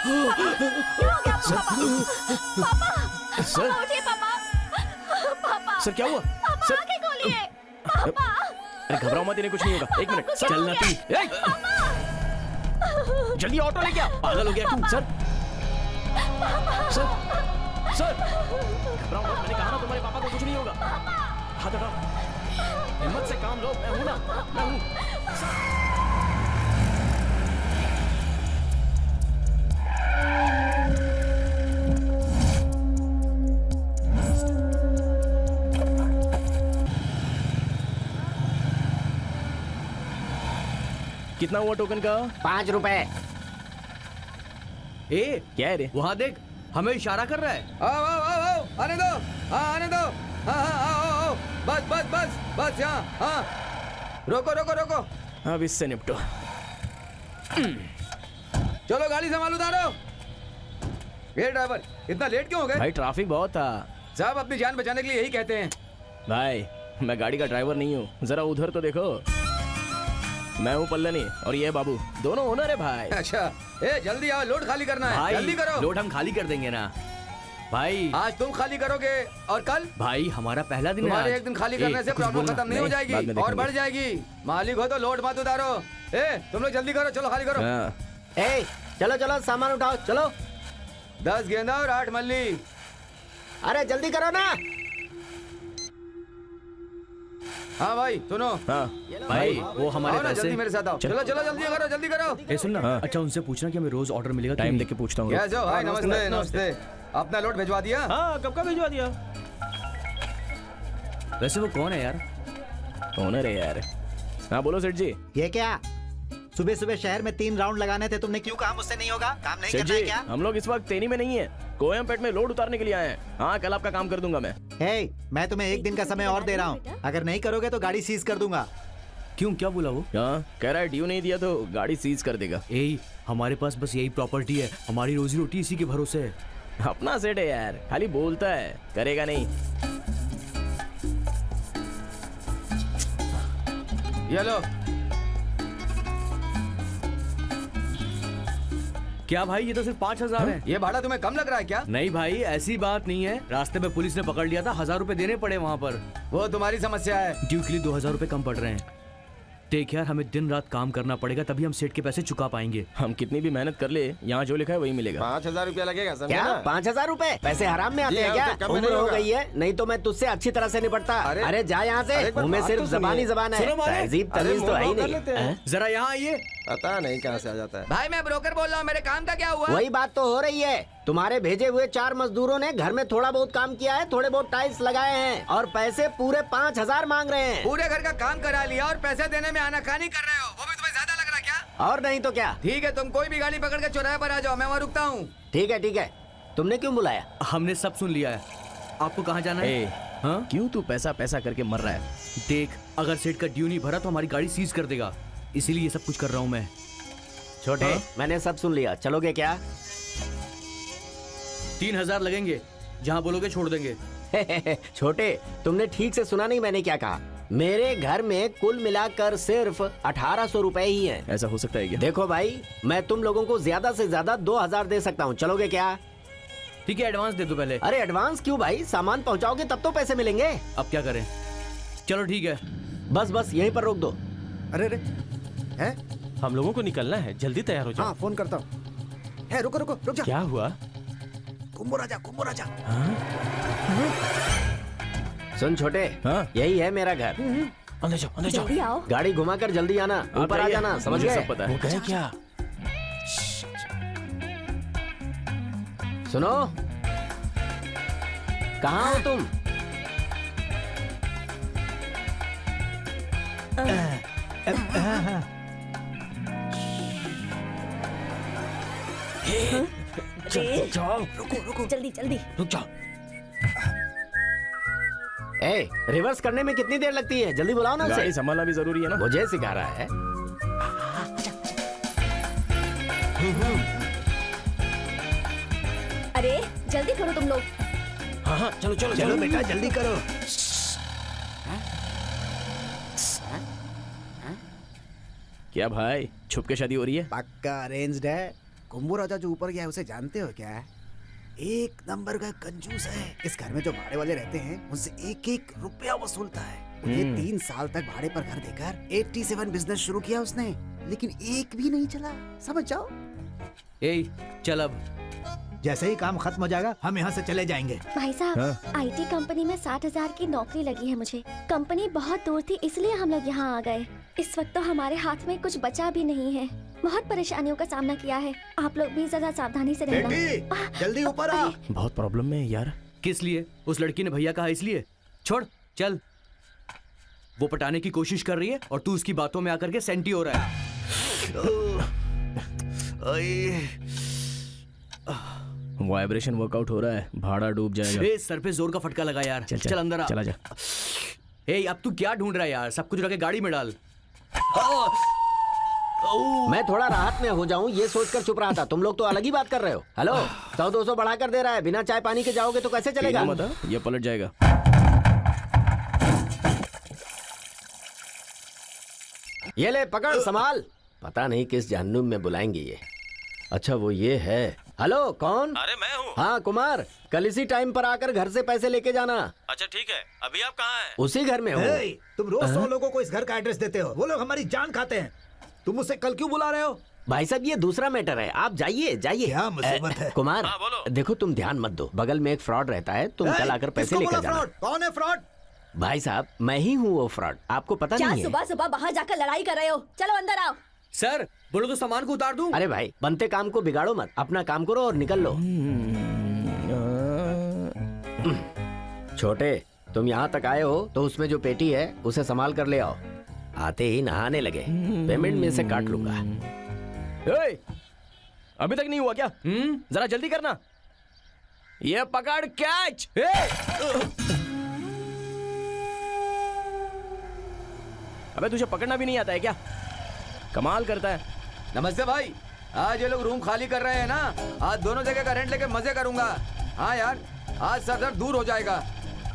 क्या हो गया पापा? पापा सर उठिए पापा। पापा सर क्या हुआ? पापा सर आंखें खोलिए पापा। अरे घबराओ मत, इन्हें कुछ नहीं होगा। एक मिनट क्या चल हो ना गया? तू जल्दी ऑटो लेके आ। पागल हो गया तू? सर सर सर घबराओ मत, मैंने कहा ना तुम्हारे पापा को कुछ नहीं होगा। हाथ हटाओ, हिम्मत से काम लो, मैं हूं ना, मैं हूं। कितना हुआ टोकन का? 5 रुपए। ए क्या है रे? वहाँ देख, हमें इशारा कर रहा है। आओ आओ आओ आओ, आने दो, हाँ आने दो, हाँ हाँ आओ आओ आओ, बस बस बस बस यहाँ, हाँ रोको रोको रोको। अब इससे निपटो। चलो गाड़ी संभाल, उतारो। ये ड्राइवर इतना लेट क्यों हो गए? भाई ट्रैफिक बहुत था। साहब अपनी जान बचाने के लिए यही कहते हैं। भाई मैं गाड़ी का ड्राइवर नहीं हूँ, जरा उधर तो देखो। मैं हूँ पल्लनी और ये बाबू, दोनों ओनर है भाई। अच्छा, ए जल्दी आओ, लोड खाली करना है, भाई जल्दी करो। लोड हम खाली कर देंगे ना भाई। आज तुम खाली करोगे और कल भाई हमारा पहला दिन है तुम्हारे आज। एक दिन खाली ए, करने से कुछ प्रॉब्लम बोलना। खत्म नहीं हो नहीं, बाद जाएगी में और देखेंगे। बढ़ जाएगी। मालिक हो तो लोड मत उतारो। ए तुम लोग जल्दी करो, चलो खाली करो। हाँ। ए चलो चलो सामान उठाओ चलो। 10 गेंदा और 8 मल्ली। अरे जल्दी करो ना। हाँ भाई सुनो, हाँ भाई वो हमारे आओ ना पैसे। जल्दी मेरे साथ आओ। चलो चलो जल्दी करो, जल्दी करो। ए सुन ना, हाँ। अच्छा उनसे पूछना कि हमें रोज ऑर्डर मिलेगा कि टाइम नहीं? देख के पूछता हूँ। कैसे हो भाई? नमस्ते नमस्ते। अपना लोड भिजवा दिया? हाँ कब का भिजवा दिया। वैसे वो कौन है यार? ओनर है यार। हाँ बोलो सेठ जी। ये क्या? सुबह सुबह शहर में 3 राउंड लगाने थे, तुमने क्यों कहा मुझसे नहीं होगा? काम नहीं सेठ करना है जी क्या? हम लोग इस वक्त तेनी में नहीं है, कोयमपेट में लोड उतारने के लिए आए हैं। हाँ कल आपका काम कर दूंगा मैं। हे, मैं तुम्हें 1 दिन का समय और दे रहा हूँ। अगर नहीं करोगे तो गाड़ी सीज कर दूंगा। क्यों, क्या बोला वो? हाँ कह रहा है ड्यू नहीं दिया तो गाड़ी सीज कर देगा। ए हमारे पास बस यही प्रॉपर्टी है, हमारी रोजी रोटी इसी के भरोसे है। अपना सेठ है यार, खाली बोलता है, करेगा नहीं। ये लो। क्या भाई, ये तो सिर्फ 5,000 है। ये भाड़ा तुम्हें कम लग रहा है क्या? नहीं भाई ऐसी बात नहीं है, रास्ते में पुलिस ने पकड़ लिया था, 1,000 रुपए देने पड़े वहाँ पर। वो तुम्हारी समस्या है। ड्यू के लिए 2,000 रुपए कम पड़ रहे हैं। देख यार, हमें दिन रात काम करना पड़ेगा तभी हम सेठ के पैसे चुका पाएंगे। हम कितनी भी मेहनत कर ले, यहाँ जो लिखा है वही मिलेगा। 5,000 रुपया लगेगा, समझे क्या ना? 5,000 रुपए? पैसे हराम में आते जी हैं हाँ, क्या? उससे कम में उम्र नहीं हो होगा। गई है, नहीं तो मैं तुझसे अच्छी तरह से निपटता। अरे जा यहाँ से, अरे एक बार मुँह में बात सिर्फ तो सुनिए। जबान ही जबान है। सुनो मालिक। तहजीब अरे तमीज तो है ही मुंह कर नहीं। लेते हैं। हैं? जरा यहाँ आइए। पता नहीं कहाँ से आ जाता है। भाई मैं ब्रोकर बोल रहा हूँ, मेरे काम का क्या हुआ? वही बात तो हो रही है। तुम्हारे भेजे हुए 4 मजदूरों ने घर में थोड़ा बहुत काम किया है, थोड़े बहुत टाइल्स लगाए हैं और पैसे पूरे 5,000 मांग रहे हैं। पूरे घर का काम करा लिया और पैसे देने में आनाकानी कर रहे हो, वो भी तुम्हें ज्यादा लग रहा क्या? और नहीं तो क्या। ठीक है, तुम कोई भी गाड़ी पकड़ के चौराहे पर आ जाओ, मैं वहाँ रुकता हूँ। ठीक है, तुमने क्यों बुलाया? हमने सब सुन लिया है। आपको कहाँ जाना है? ए, हाँ? क्यों तू पैसा पैसा करके मर रहा है? देख, अगर सेठ का ड्यू नहीं भरा तो हमारी गाड़ी सीज कर देगा, इसीलिए ये सब कुछ कर रहा हूँ मैं। छोटे, मैंने सब सुन लिया, चलोगे क्या? 3,000 लगेंगे, जहाँ बोलोगे छोड़ देंगे। छोटे, तुमने ठीक से सुना नहीं मैंने क्या कहा? मेरे घर में कुल मिलाकर सिर्फ 1,800 रुपए ही हैं। ऐसा हो सकता है क्या? देखो भाई, मैं तुम लोगों को ज्यादा से ज्यादा 2,000 दे सकता हूँ, चलोगे क्या? ठीक है, एडवांस दे दो पहले। अरे एडवांस क्यों भाई, सामान पहुँचाओगे तब तो पैसे मिलेंगे। अब क्या करें? चलो ठीक है। बस यहीं पर रोक दो। अरे रे, है? हम लोगों को निकलना है, जल्दी तैयार हो जाओ। हाँ फोन करता हूँ। है, रुको रुक जा। क्या हुआ? कुंभो राजा। सुन छोटे, हाँ? यही है मेरा घर। अंदर जाओ, अंदर जाओ। जल्दी आओ। गाड़ी घुमाकर जल्दी आना, आप ऊपर आ जाइए, जाना, समझ मुझे गए? सब पता है। वो गए क्या? सुनो, कहाँ हो तुम? जाओ, जल्दी जल्दी। रुक जाओ। ए, रिवर्स करने में कितनी देर लगती है? जल्दी बुलाओ ना गाड़ी उसे। संभालना भी जरूरी है ना। मुझे सिखा रहा है। अरे जल्दी करो तुम लोग। हाँ चलो चलो चलो बेटा जल्दी करो। क्या भाई, छुप के शादी हो रही है? पक्का अरेंज्ड है। कुंभू राजा जो ऊपर गया है उसे जानते हो क्या? एक नंबर का कंजूस है। इस घर में जो भाड़े वाले रहते हैं उनसे एक एक रुपया वसूलता है। मुझे 3 साल तक भाड़े पर घर देकर 87 बिजनेस शुरू किया उसने, लेकिन एक भी नहीं चला। समझ जाओ। ए चल अब। जैसे ही काम खत्म हो जाएगा हम यहाँ से चले जाएंगे। भाई साहब, आईटी कंपनी में 60,000 की नौकरी लगी है मुझे। कंपनी बहुत दूर थी इसलिए हम लोग यहाँ आ गए। इस वक्त तो हमारे हाथ में कुछ बचा भी नहीं है। बहुत परेशानियों का सामना किया है। आप लोग भी ज्यादा सावधानी से रहना। बेटी जल्दी ऊपर आ। बहुत प्रॉब्लम में है यार। किस लिए? उस लड़की ने भैया कहा इसलिए? छोड़ चल। वो पटाने की कोशिश कर रही है और तू उसकी बातों में आकर के सेंटी हो रहा है। वाइब्रेशन वर्कआउट हो रहा है, भाड़ा डूब जाएगा। ए, सर पे जोर का फटका लगा यार। चल अंदर आ। चला जा। ए, अब तू क्या ढूंढ रहा है यार? सब कुछ रखे गाड़ी में डाल। मैं थोड़ा राहत में हो जाऊं ये सोचकर चुप रहा था। तुम लोग तो अलग ही बात कर रहे हो। हेलो, 100-200 बढ़ा कर दे रहा है। बिना चाय पानी के जाओगे तो कैसे चलेगा? मत, ये पलट जाएगा। ये ले पकड़, संभाल। पता नहीं किस जहन्नुम में बुलाएंगे ये। अच्छा वो ये है। हेलो, कौन? अरे मैं हूँ। हाँ कुमार, कल इसी टाइम पर आकर घर से पैसे लेके जाना। अच्छा ठीक है। अभी आप कहाँ हैं? उसी घर में हूँ। तुम रोज 100 लोगों को इस घर का एड्रेस देते हो। वो लोग हमारी जान खाते हैं। तुम मुझसे कल क्यों बुला रहे हो? भाई साहब ये दूसरा मैटर है। आप जाइए जाइए। क्या मुसीबत है? कुमार हाँ, बोलो। देखो तुम ध्यान मत दो, बगल में एक फ्रॉड रहता है। तुम कल आकर पैसे लेकर जाना। कौन है फ्रॉड? भाई साहब मैं ही हूँ वो फ्रॉड। आपको पता क्या नहीं है? सुबह सुबह बाहर जाकर लड़ाई कर रहे हो? चलो अंदर आओ। सर बोलो तो सामान को उतार दूं। अरे भाई बनते काम को बिगाड़ो मत। अपना काम करो और निकल लो। छोटे, तुम यहाँ तक आए हो तो उसमें जो पेटी है उसे संभाल कर ले आओ। आते ही नहाने लगे, पेमेंट में से काट लूंगा। ए, अभी तक नहीं हुआ क्या? जरा जल्दी करना। ये पकड़, कैच। अबे तुझे पकड़ना भी नहीं आता है क्या? कमाल करता है। नमस्ते भाई। आज ये लोग रूम खाली कर रहे हैं ना, आज दोनों जगह का रेंट लेके मजे करूंगा। हाँ यार, आज सर दर्द दूर हो जाएगा।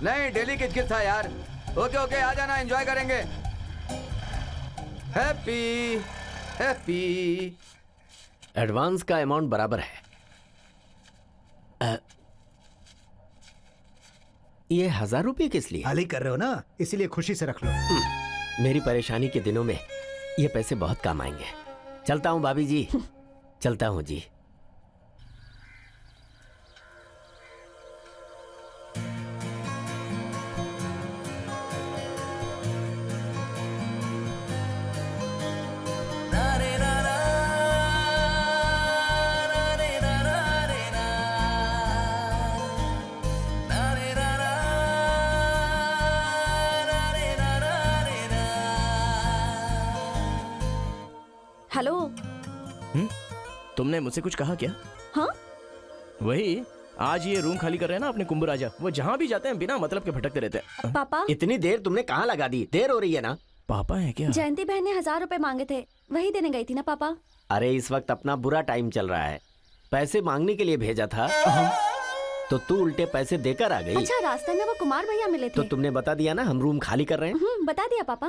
नहीं, डेली किचकिच था यार। ओके ओके, आ जाना, एंजॉय करेंगे। Happy happy. एडवांस का अमाउंट बराबर है। ये 1000 रुपये किस लिए? खाली कर रहे हो ना, इसीलिए खुशी से रख लो। मेरी परेशानी के दिनों में ये पैसे बहुत काम आएंगे। चलता हूँ भाभी जी। चलता हूँ जी। हेलो। तुमने मुझसे कुछ कहा क्या? हाँ? वही, आज ये रूम खाली कर रहे हैं ना अपने कुंभ राजा। वो जहाँ भी जाते हैं बिना मतलब के भटकते रहते हैं। पापा, इतनी देर तुमने कहाँ लगा दी? देर हो रही है ना। पापा है क्या? जयंती बहन ने 1000 रुपए मांगे थे, वही देने गई थी ना पापा। अरे इस वक्त अपना बुरा टाइम चल रहा है। पैसे मांगने के लिए भेजा था तो तू उल्टे पैसे देकर आ गई। अच्छा, रास्ते में वो कुमार भैया मिले थे। तो तुमने बता दिया ना हम रूम खाली कर रहे हैं। बता दिया पापा।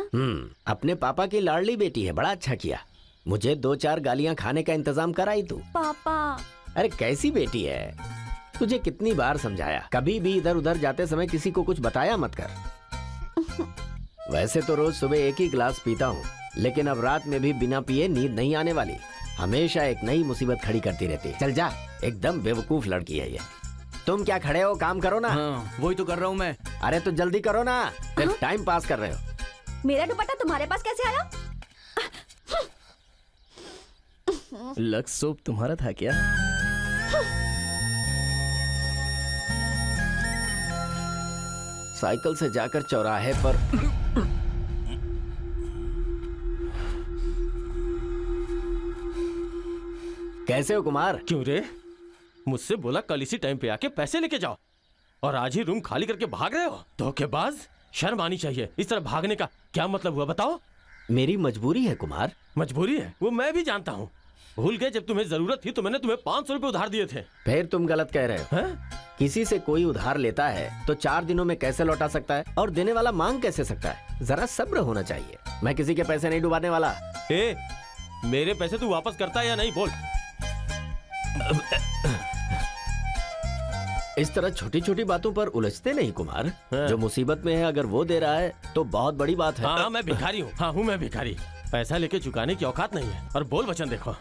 अपने पापा की लाडली बेटी है, बड़ा अच्छा किया। मुझे 2-4 गालियां खाने का इंतजाम कराई तू। पापा, अरे कैसी बेटी है? तुझे कितनी बार समझाया, कभी भी इधर उधर जाते समय किसी को कुछ बताया मत कर। वैसे तो रोज सुबह एक ही गिलास पीता हूँ, लेकिन अब रात में भी बिना पिए नींद नहीं आने वाली। हमेशा एक नई मुसीबत खड़ी करती रहती। चल जा, एकदम बेवकूफ लड़की है ये। तुम क्या खड़े हो, काम करो ना। हाँ, वही तो कर रहा हूँ मैं। अरे तो जल्दी करो ना, सिर्फ टाइम पास कर रहे हो। मेरा दुपट्टा तुम्हारे पास कैसे आया? लक्स सोप तुम्हारा था क्या? साइकिल से जाकर चौराहे पर कैसे हो कुमार? क्यों रे? मुझसे बोला कल इसी टाइम पे आके पैसे लेके जाओ और आज ही रूम खाली करके भाग रहे हो। धोखेबाज, शर्म आनी चाहिए। इस तरह भागने का क्या मतलब हुआ बताओ? मेरी मजबूरी है कुमार। मजबूरी है वो मैं भी जानता हूँ। भूल गए जब तुम्हें जरूरत थी तो मैंने तुम्हें 500 रुपए उधार दिए थे। फिर तुम गलत कह रहे हो। किसी से कोई उधार लेता है तो 4 दिनों में कैसे लौटा सकता है, और देने वाला मांग कैसे सकता है? जरा सब्र होना चाहिए। मैं किसी के पैसे नहीं डुबाने वाला। ए, मेरे पैसे तू वापस करता है या नहीं बोल? इस तरह छोटी छोटी बातों पर उलझते नहीं कुमार। जो मुसीबत में है अगर वो दे रहा है तो बहुत बड़ी बात है। हाँ मैं भिखारी हूँ। हाँ हूँ मैं भिखारी। पैसा लेके चुकाने की औकात नहीं है। और बोल वचन देखो,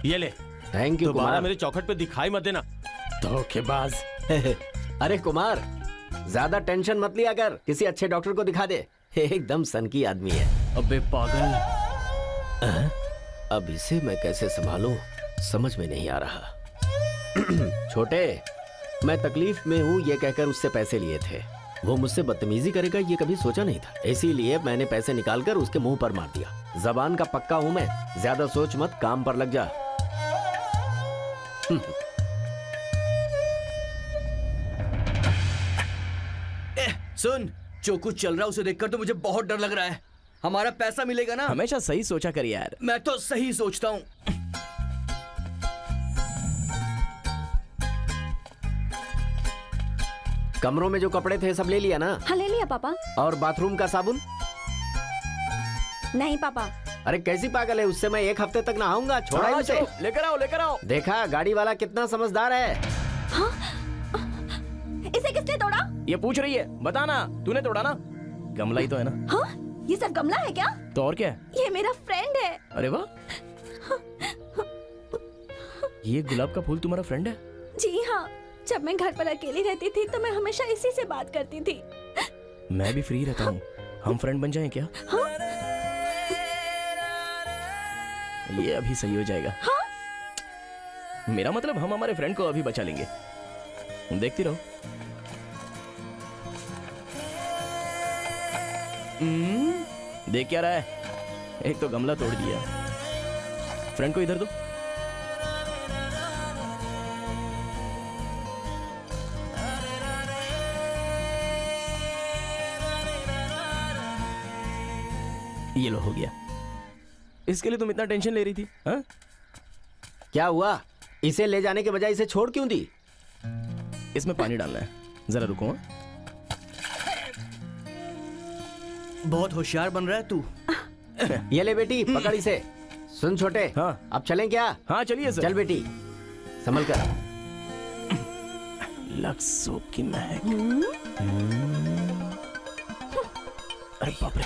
ये ले। थैंक यू दोबारा कुमार। मेरे चौखट पे दिखाई मत देना, धोखेबाज। अरे कुमार, ज्यादा टेंशन मत लिया कर, किसी अच्छे डॉक्टर को दिखा दे। एकदम सनकी आदमी है। अबे पागल। अब इसे मैं कैसे संभालूं समझ में नहीं आ रहा। छोटे, मैं तकलीफ में हूँ ये कहकर उससे पैसे लिए थे। वो मुझसे बदतमीजी करेगा ये कभी सोचा नहीं था, इसीलिए मैंने पैसे निकालकर उसके मुंह पर मार दिया। जबान का पक्का हूँ मैं, ज्यादा सोच मत, काम पर लग जा। सुन, जो कुछ चल रहा है उसे देखकर तो मुझे बहुत डर लग रहा है। हमारा पैसा मिलेगा ना? हमेशा सही सोचा कर यार। मैं तो सही सोचता हूँ। कमरों में जो कपड़े थे सब ले लिया ना? हाँ ले लिया पापा। और बाथरूम का साबुन? नहीं पापा। अरे कैसी पागल है, उससे मैं एक हफ्ते तक नहाऊंगा। छोड़ा ही उसे। लेकर आओ लेकर आओ। देखा गाड़ी वाला कितना समझदार है। हाँ? इसे किसने तोड़ा? ये पूछ रही है, बताना तूने तोड़ा ना? गमला ही तो है ना? हाँ? ये सब गमला है क्या? तो और क्या है? ये मेरा फ्रेंड है। अरे वाह, ये गुलाब का फूल तुम्हारा फ्रेंड है? जी हाँ, जब मैं घर पर अकेली रहती थी तो मैं हमेशा इसी से बात करती थी। मैं भी फ्री रहता हूँ, हम फ्रेंड बन जाएं क्या? हाँ? ये अभी सही हो जाएगा। हाँ? मेरा मतलब हम हमारे फ्रेंड को अभी बचा लेंगे, देखती रहो। देख क्या रहा है? एक तो गमला तोड़ दिया। फ्रेंड को इधर दो। ये लो, हो गया। इसके लिए तुम इतना टेंशन ले रही थी? हाँ? क्या हुआ? इसे ले जाने के बजाय इसे छोड़ क्यों दी? इसमें पानी डालना है, जरा रुको। हाँ? बहुत होशियार बन रहा है तू। ये ले बेटी, पकड़ इसे। सुन छोटे, हाँ? अब चलें क्या? हाँ चलिए सर। चल बेटी, संभल कर। लक्स सोप की महक। अरे बाप रे।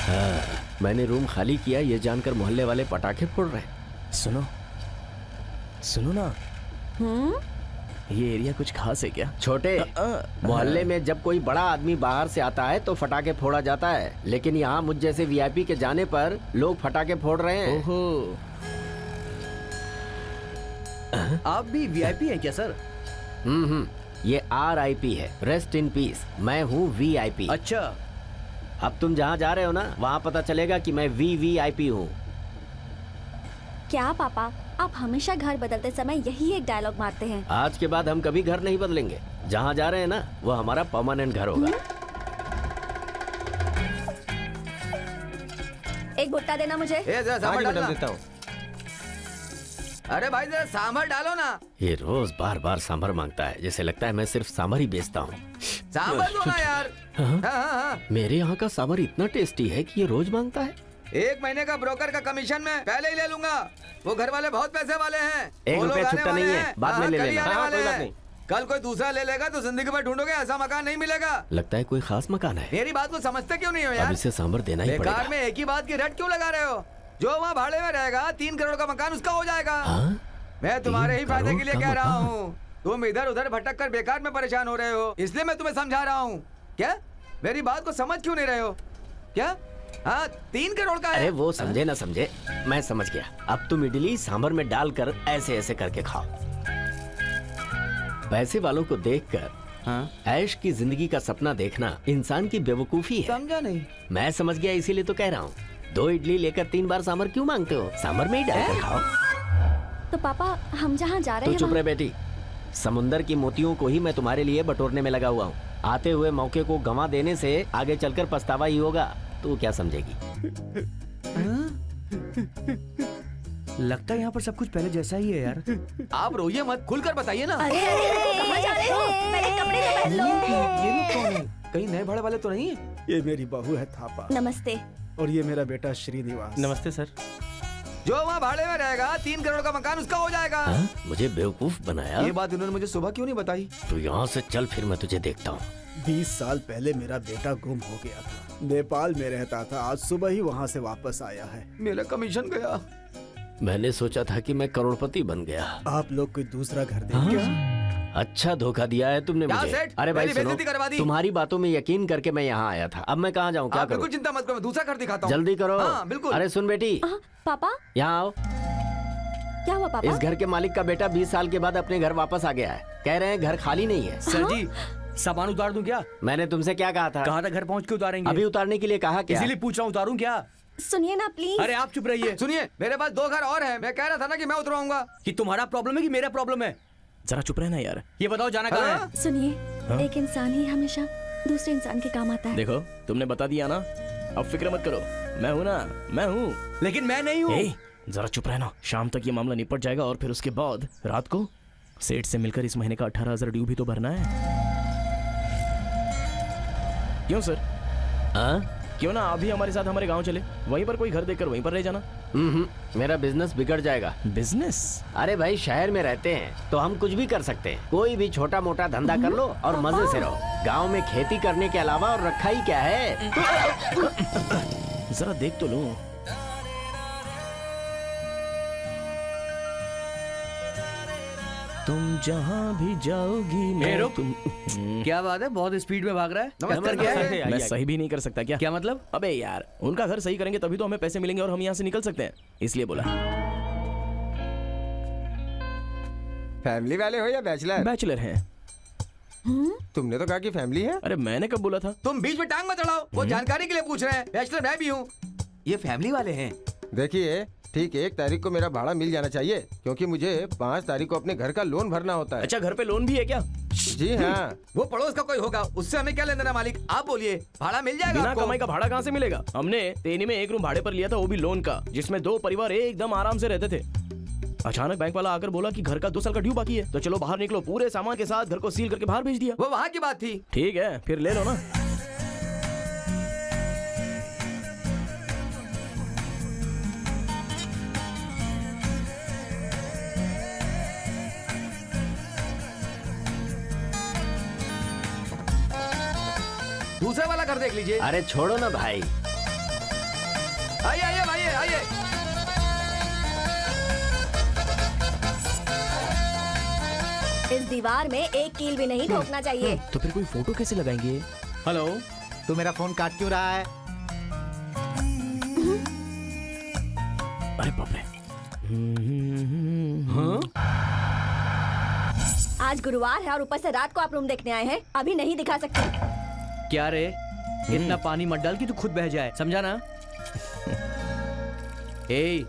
हाँ, मैंने रूम खाली किया ये जानकर मोहल्ले वाले पटाखे फोड़ रहे। सुनो सुनो ना, ये एरिया कुछ खास है क्या? छोटे, मोहल्ले में जब कोई बड़ा आदमी बाहर से आता है तो फटाके फोड़ा जाता है, लेकिन यहाँ मुझ जैसे वीआईपी के जाने पर लोग फटाके फोड़ रहे हैं। ओहो, आप भी वीआईपी हैं क्या सर? ये RIP है, रेस्ट इन पीस। मैं हूँ VIP। अच्छा, अब तुम जहाँ जा रहे हो ना वहाँ पता चलेगा कि मैं VVIP हूँ। क्या पापा, आप हमेशा घर बदलते समय यही एक डायलॉग मारते हैं। आज के बाद हम कभी घर नहीं बदलेंगे। जहाँ जा रहे हैं ना वो हमारा परमानेंट घर होगा। एक भुट्टा देना मुझे। जरा सांभर डालना। देता हूँ। अरे भाई जरा सांभर डालो ना। ये रोज बार बार सांभर मांगता है, जैसे लगता है मैं सिर्फ सांभर ही बेचता हूँ। सांभर दो ना यार। हाँ। मेरे यहाँ का सांभर इतना टेस्टी है कि ये रोज मांगता है। 1 महीने का ब्रोकर का कमीशन मैं पहले ही ले लूंगा। वो घर वाले बहुत पैसे वाले हैं। 1 वो लोग रुपया आने छुट्टा वाले नहीं है, हैं। बाद में ले कल ही लेना। आने हाँ, वाले कोई बात हैं। नहीं। कल कोई दूसरा ले लेगा तो जिंदगी भर ढूंढोगे, ऐसा मकान नहीं मिलेगा। लगता है कोई खास मकान है। मेरी बात को समझते क्यों नहीं हो अब यार? इसे सांभर देना ही बेकार पड़ेगा। में एक ही बात की रट क्यों लगा रहे हो? जो वहाँ भाड़े में रहेगा 3 करोड़ का मकान उसका हो जाएगा। हाँ? मैं तुम्हारे ही 3 फायदे के करोड़ लिए का कह रहा मकान? हूँ। तुम इधर उधर भटक कर बेकार में परेशान हो रहे हो, इसलिए मैं तुम्हें समझा रहा हूँ। क्या मेरी बात को समझ क्यों नहीं रहे हो? क्या? हाँ, 3 करोड़ का है। अरे वो समझे ना समझे, मैं समझ गया। अब तुम इडली सांभर में डालकर ऐसे ऐसे करके खाओ। पैसे वालों को देखकर ऐश की जिंदगी का सपना देखना इंसान की बेवकूफी है। समझा नहीं। मैं समझ गया, इसीलिए तो कह रहा हूँ। 2 इडली लेकर 3 बार सांभर क्यों मांगते हो? सांभर में ही डालकर खाओ। तो पापा, हम जहाँ जा रहे तू हैं चुप वहाँ- रहे बेटी। समुंदर की मोतियों को ही मैं तुम्हारे लिए बटोरने में लगा हुआ हूँ। आते हुए मौके को गंवा देने से आगे चलकर पछतावा ही होगा। तू क्या समझेगी? लगता है यहाँ पर सब कुछ पहले जैसा ही है यार। आप रोइए मत, खुलकर बताइए ना। अरे अरे अरे, कहाँ जा रहे हो? पहले कपड़े तो पहन लो। ये लोग कौन है? कहीं नए भाड़े वाले तो नहीं है? ये मेरी बहू है थापा नमस्ते। और ये मेरा बेटा श्रीनिवास। नमस्ते सर। जो वहाँ भाड़े में रहेगा 3 करोड़ का मकान उसका हो जाएगा। हाँ? मुझे बेवकूफ बनाया। ये बात उन्होंने मुझे सुबह क्यों नहीं बताई? तू यहाँ से चल, फिर मैं तुझे देखता हूँ। 20 साल पहले मेरा बेटा गुम हो गया था, नेपाल में रहता था। आज सुबह ही वहाँ से वापस आया है। मेरा कमीशन गया। मैंने सोचा था कि मैं करोड़पति बन गया। आप लोग कोई दूसरा घर देंगे? अच्छा धोखा दिया है तुमने क्या मुझे। सेठ? अरे भाई मेरी सुनो, बेइज्जती करवा दी। तुम्हारी बातों में यकीन करके मैं यहाँ आया था। अब मैं कहाँ जाऊँ, क्या आप करूँ? बिल्कुल चिंता मत करो, मैं दूसरा घर दिखाता हूँ। जल्दी करो। हाँ, बिल्कुल। अरे सुन बेटी, पापा यहाँ आओ। क्या हुआ पापा? इस घर के मालिक का बेटा 20 साल के बाद अपने घर वापस आ गया है। कह रहे हैं घर खाली नहीं है। सर जी, सामान उतार दूं क्या? मैंने तुमसे क्या कहा था? कहा था घर पहुंच के उतारेंगे। अभी उतारने के लिए कहा क्या? इसीलिए पूछ रहा हूँ, उतारूं क्या? सुनिए ना प्लीज। अरे आप चुप रहिए। सुनिए, मेरे पास 2 घर और हैं। मैं कह रहा था ना कि मैं उतरवाऊंगा। कि तुम्हारा प्रॉब्लम है कि मेरा प्रॉब्लम है? जरा चुप रहना यार। ये बताओ जाना कहाँ है? सुनिए, एक इंसान ही हमेशा दूसरे इंसान के काम आता है। देखो तुमने बता दिया ना, अब फिक्र मत करो, मैं हूँ ना, मैं हूँ। लेकिन मैं नहीं हूँ। जरा चुप रहना, शाम तक ये मामला निपट जाएगा और फिर उसके बाद रात को सेठ से मिलकर इस महीने का 18,000 ड्यू भी तो भरना है। क्यों सर? हाँ? क्यों ना अभी हमारे साथ हमारे गांव चले, वहीं पर कोई घर देखकर वहीं पर रह जाना। मेरा बिजनेस बिगड़ जाएगा। बिजनेस? अरे भाई शहर में रहते हैं तो हम कुछ भी कर सकते हैं। कोई भी छोटा मोटा धंधा कर लो और मजे से रहो। गांव में खेती करने के अलावा और रखा ही क्या है? जरा देख तो लूं। तुम जहाँ भी जाओगी मैं रुक। तुम। क्या बात है, बहुत स्पीड में भाग रहा है। नमस्कार, क्या है? कैसे? मैं सही भी नहीं कर सकता क्या? क्या मतलब? अबे यार, उनका घर सही करेंगे तभी तो हमें पैसे मिलेंगे और हम यहाँ से निकल सकते हैं, इसलिए बोला। फैमिली वाले हो या बैचलर? बैचलर हैं। तुमने तो कहा कि फैमिली है। अरे मैंने कब बोला था? तुम बीच में टांग मत अड़ाओ। वो जानकारी के लिए पूछ रहे हैं। बैचलर मैं भी हूँ। ये फैमिली वाले हैं। देखिए ठीक 1 तारीख को मेरा भाड़ा मिल जाना चाहिए, क्योंकि मुझे 5 तारीख को अपने घर का लोन भरना होता है। अच्छा, घर पे लोन भी है क्या? जी हाँ। वो पड़ोस का कोई होगा, उससे हमें क्या लेना देना मालिक? आप बोलिए, भाड़ा मिल जाएगा बिना आपको। कमाई का भाड़ा कहाँ से मिलेगा? हमने तेनी में 1 रूम भाड़े पर लिया था, वो भी लोन का, जिसमें 2 परिवार एकदम आराम से रहते थे। अचानक बैंक वाला आकर बोला कि घर का 2 साल का ड्यू बाकी है, तो चलो बाहर निकलो। पूरे सामान के साथ घर को सील करके बाहर भेज दिया। वो वहाँ की बात थी। ठीक है, फिर ले लो ना। दूसरा वाला घर देख लीजिए। अरे छोड़ो ना भाई। आइए आइए भाई, आइए। इस दीवार में एक कील भी नहीं ठोकना चाहिए। तो फिर कोई फोटो कैसे लगाएंगे? हेलो, तू मेरा फोन काट क्यों रहा है? अरे बाप रे। आज गुरुवार है और ऊपर से रात को आप रूम देखने आए हैं। अभी नहीं दिखा सकते। क्या रे, इतना पानी मत डाल कि तू खुद बह जाए, समझा ना? ए,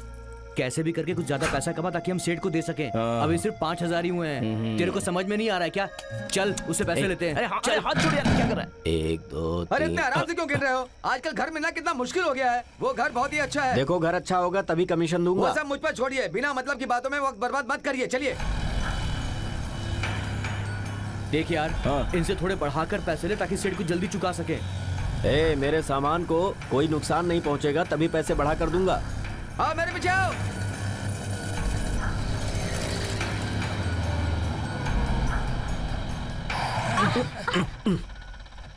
कैसे भी करके कुछ ज्यादा पैसा कमा ताकि हम सेठ को दे सकें। हाँ। अभी सिर्फ 5,000 ही हुए हैं। तेरे को समझ में नहीं आ रहा है क्या? चल उससे पैसे लेते हैं। अरे हाथ छोड़ यार, क्या कर रहा है? 1 2 अरे 3। इतने आराम से क्यों गिर रहे हो? आजकल घर मिलना कितना मुश्किल हो गया है। वो घर बहुत ही अच्छा है। देखो घर अच्छा होगा तभी कमीशन वो दूंगा। सब मुझ पर छोड़िए, बिना मतलब की बातों में वक्त बर्बाद मत करिए। चलिए। देख यार, हाँ। इनसे थोड़े बढ़ाकर पैसे ले ताकि सेठ को जल्दी चुका सके। मेरे सामान को कोई नुकसान नहीं पहुंचेगा तभी पैसे बढ़ा कर दूंगा। हाँ, मेरे पीछे आओ।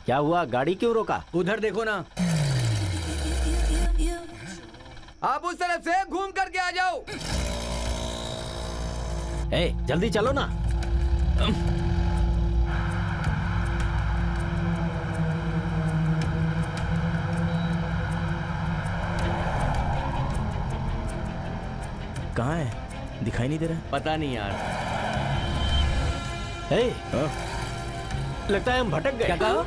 क्या हुआ, गाड़ी क्यों रोका? उधर देखो ना। आप उस तरफ से घूम करके आ जाओ। जल्दी चलो ना। कहाँ है? दिखाई नहीं दे रहा। पता नहीं यार। लगता है हम भटक गए। क्या कहा?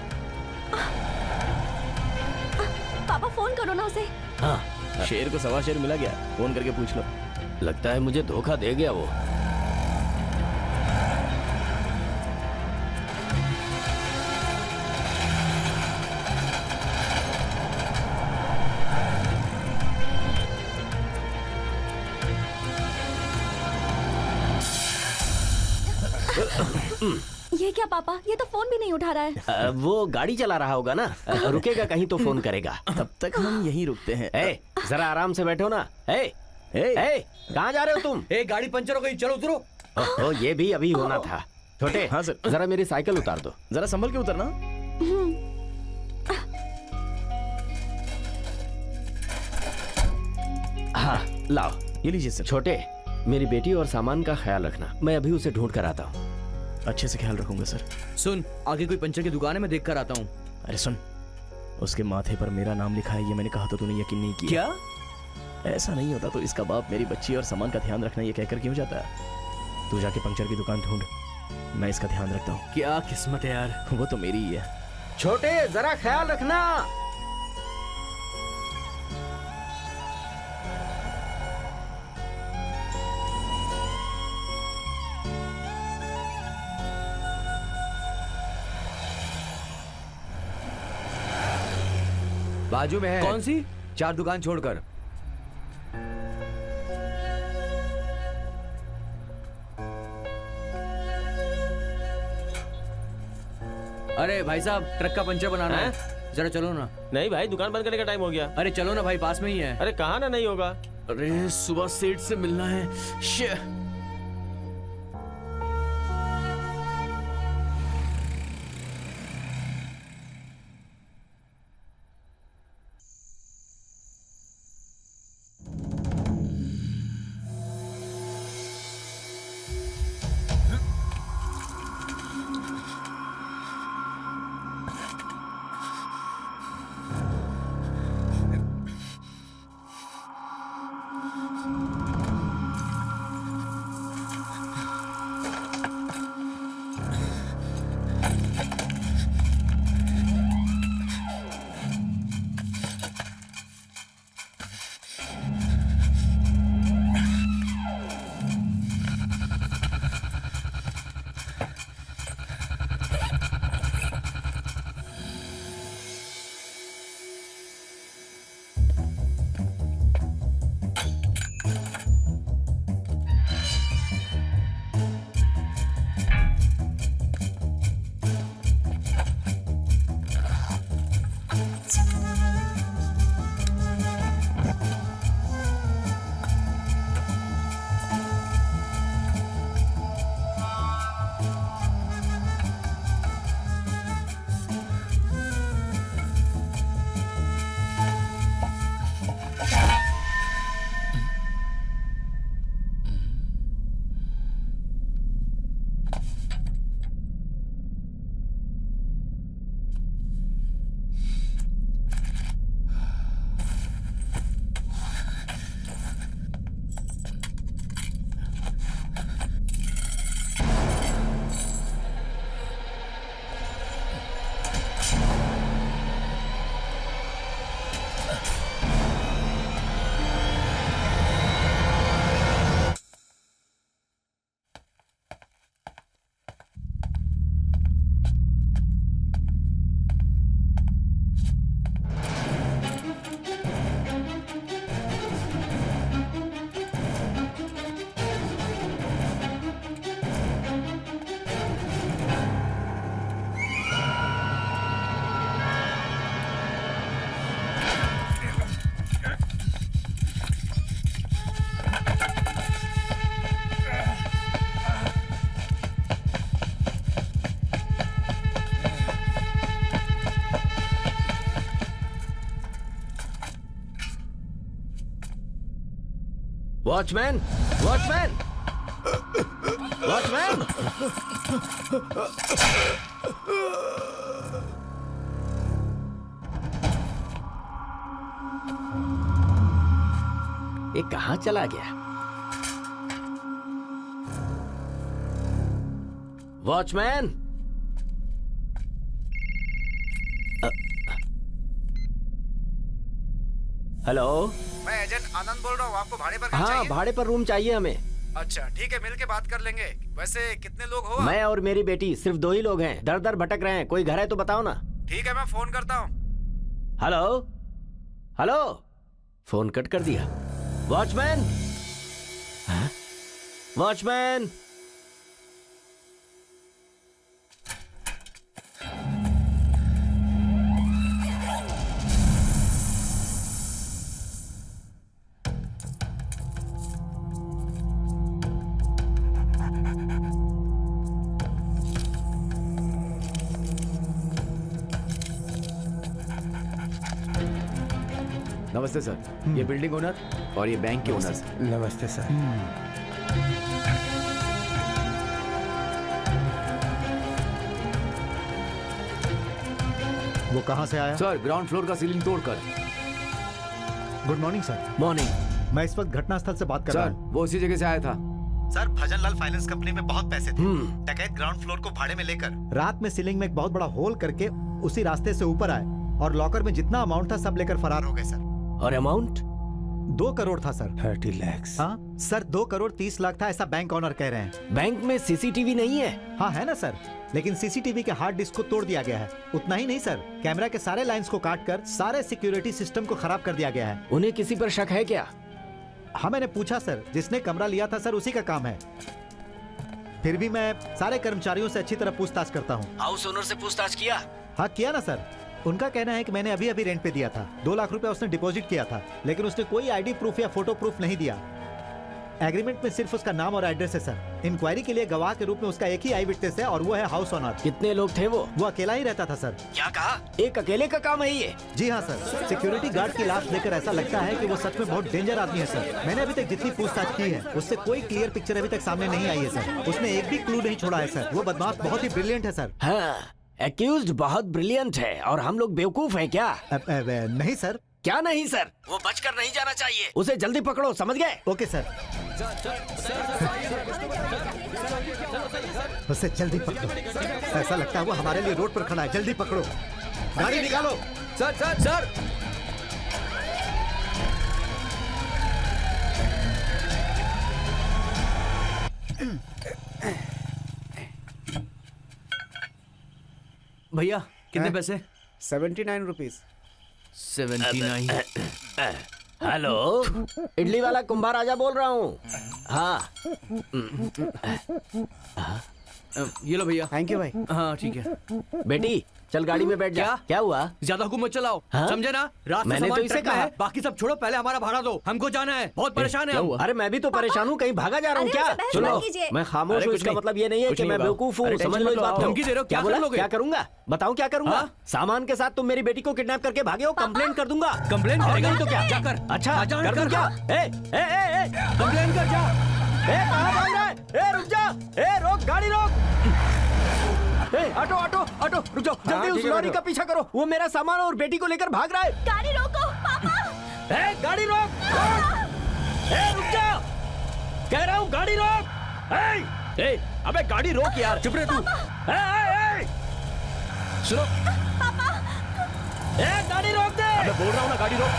पापा फोन करो ना उसे। हाँ, शेर को 1.25 शेर मिला गया, फोन करके पूछ लो। लगता है मुझे धोखा दे गया वो। ये क्या पापा, ये तो फोन भी नहीं उठा रहा है। वो गाड़ी चला रहा होगा ना, रुकेगा कहीं तो फोन करेगा। तब तक हम यहीं रुकते हैं। जरा आराम से बैठो ना। कहाँ जा रहे हो तुम? गाड़ी पंचर हो गई, चलो उतरो। ओहो, ये भी अभी होना था। छोटे, हाँ सर। जरा मेरी साइकिल उतार दो। जरा संभल के उतरना। हाँ लाओ, ये लीजिए सर। छोटे, मेरी बेटी और सामान का ख्याल रखना, मैं अभी उसे ढूंढ कर आता हूँ। अच्छे से ख्याल रखूंगा सर। सुन, आगे कोई पंचर की दुकान है, मैं देख कर आता हूँ। अरे सुन, उसके माथे पर मेरा नाम लिखा है, ये मैंने कहा तो तूने यकीन नहीं किया। क्या? ऐसा नहीं होता तो इसका बाप मेरी बच्ची और सामान का ध्यान रखना ये कहकर क्यों जाता है? तू जाके पंचर की दुकान ढूंढ, मैं इसका ध्यान रखता हूँ। क्या किस्मत है यार। वो तो मेरी ही है। छोटे, जरा ख्याल रखना। बाजू में है। कौन सी? 4 दुकान छोड़कर। अरे भाई साहब, ट्रक का पंचर बनाना है, जरा चलो ना। नहीं भाई, दुकान बंद करने का टाइम हो गया। अरे चलो ना भाई, पास में ही है। अरे कहाँ ना नहीं होगा। अरे सुबह सेठ से मिलना है। Watchman, watchman, watchman. ये कहाँ चला गया? वॉचमैन। हेलो, मैं एजेंट आनंद बोल रहा हूँ। आपको भाड़े पर घर हाँ, चाहिए? भाड़े पर रूम चाहिए हमें। अच्छा ठीक है, मिल के बात कर लेंगे। वैसे कितने लोग हो? मैं और मेरी बेटी, सिर्फ 2 ही लोग हैं। दर दर भटक रहे हैं, कोई घर है तो बताओ ना। ठीक है, मैं फोन करता हूँ। Hello, hello. फोन कट कर दिया। Watchman, watchman. नमस्ते सर, ये बिल्डिंग ओनर और ये बैंक के ओनर सर। नमस्ते सर। वो कहाँ से आया? सर ग्राउंड फ्लोर का सीलिंग तोड़कर। Good morning sir. मॉर्निंग। मैं इस वक्त घटनास्थल से बात कर रहा सर हूँ। वो उसी जगह से आया था। सर भजनलाल फाइनेंस कंपनी में बहुत पैसे थे। डकैत ग्राउंड फ्लोर को भाड़े में लेकर रात में सीलिंग में एक बहुत बड़ा होल करके उसी रास्ते से ऊपर आए और लॉकर में जितना अमाउंट था सब लेकर फरार हो गए सर। और अमाउंट? 2 करोड़ था सर। 30 लाख। हाँ सर, 2 करोड़ 30 लाख था, ऐसा बैंक ऑनर कह रहे हैं। बैंक में सीसीटीवी नहीं है? हाँ है ना सर, लेकिन सीसीटीवी के हार्ड डिस्क को तोड़ दिया गया है। उतना ही नहीं सर, कैमरा के सारे लाइंस को काटकर सारे सिक्योरिटी सिस्टम को खराब कर दिया गया है। उन्हें किसी पर शक है क्या? हाँ मैंने पूछा सर, जिसने कमरा लिया था सर उसी का काम है। फिर भी मैं सारे कर्मचारियों से अच्छी तरह पूछताछ करता हूँ। हाउस ओनर से पूछताछ किया? हाँ किया ना सर। उनका कहना है कि मैंने अभी अभी रेंट पे दिया था। 2 लाख रुपए उसने डिपॉजिट किया था, लेकिन उसने कोई आईडी प्रूफ या फोटो प्रूफ नहीं दिया। एग्रीमेंट में सिर्फ उसका नाम और एड्रेस है सर। इंक्वायरी के लिए गवाह के रूप में उसका एक ही आई विटनेस है और वो है हाउस ओनर। कितने लोग थे वो? वो अकेला ही रहता था सर। क्या कहा? एक अकेले का काम है ये? जी हाँ सर, सिक्योरिटी गार्ड की लाश देखकर ऐसा लगता है कि वो सच में बहुत डेंजर आदमी है सर। मैंने अभी तक जितनी पूछताछ की है उससे कोई क्लियर पिक्चर अभी तक सामने नहीं आई है सर। उसने एक भी क्लू नहीं छोड़ा है सर। वो बदमाश बहुत ही ब्रिलियंट है सर। हाँ, एक्यूज्ड बहुत ब्रिलियंट है और हम लोग बेवकूफ हैं क्या? नहीं सर। क्या नहीं सर? वो बचकर नहीं जाना चाहिए। उसे जल्दी पकड़ो, समझ गए? Okay sir. उसे जल्दी पकड़ो। ऐसा लगता है वो हमारे लिए रोड पर खड़ा है। जल्दी पकड़ो, गाड़ी निकालो। सर सर सर भैया कितने पैसे? 79 रुपीज। 79। हेलो, इडली वाला कुंभार राजा बोल रहा हूँ। हाँ ये लो भैया। थैंक यू भाई। हाँ ठीक है। बेटी चल गाड़ी में बैठ जा। क्या हुआ? ज्यादा हुक्म मत चलाओ, हाँ? समझे ना? रात मैंने तो इसे कहा। बाकी सब छोड़ो, पहले हमारा भाड़ा दो, हमको जाना है, बहुत परेशान है हम। अरे मैं भी तो परेशान हूँ, कहीं भागा जा रहा हूँ अरे क्या? उसे बहस सुनो, मत कीजिए। मैं खामोश अरे हूँ, कुछ इसका नहीं, मतलब ये नहीं है कुछ कि नहीं मैं होगा। बेवकूफ हूँ। अरे समझ टेंशन लो मत इस लो, बात को। धमकी दे रहे हो, क्या बोला? कर लोगे? क्या करूंगा? बताओ क्या करूंगा? हाँ? सामान के साथ तुम मेरी बेटी को किडनैप करके भागे हो, कंप्लेंट कर दूंगा। कंप्लेन और करेगा नहीं तो क्या? जाकर। अच्छा कर दूं क्या? कंप्लेन कर जा। कहाँ भाग रहा है? रुक जा। रोक, गाड़ी रोक। ऑटो ऑटो ऑटो, रुक जाओ जल्दी। उस ठीक है, लॉरी बैठो। का पीछा करो, वो मेरा सामान और बेटी को लेकर भाग रहा है। गाड़ी रोको पापा। गाड़ी रोक। रुक जा, कह रहा हूँ गाड़ी रोक। अबे गाड़ी रोक यार। चुप रहे तू। सुनो, गाड़ी रोक दे। मैं बोल रहा हूँ ना गाड़ी रोक।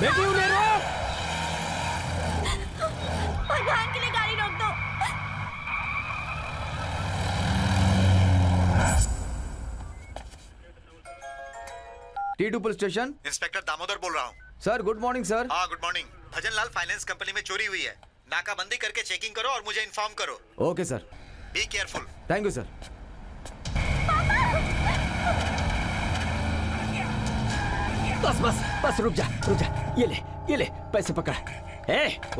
बेटी उन्हें रोक। भगवान के लिए गाड़ी रोक दो। T2 police station. Inspector Damodar बोल रहा हूँ। Sir good morning sir. हाँ good morning. Bhajanlal finance company में चोरी हुई है। नाकाबंदी करके चेकिंग करो और मुझे इन्फॉर्म करो। Okay sir. Be careful. Thank you sir. बस रुक जा। ये ले पैसे पकड़।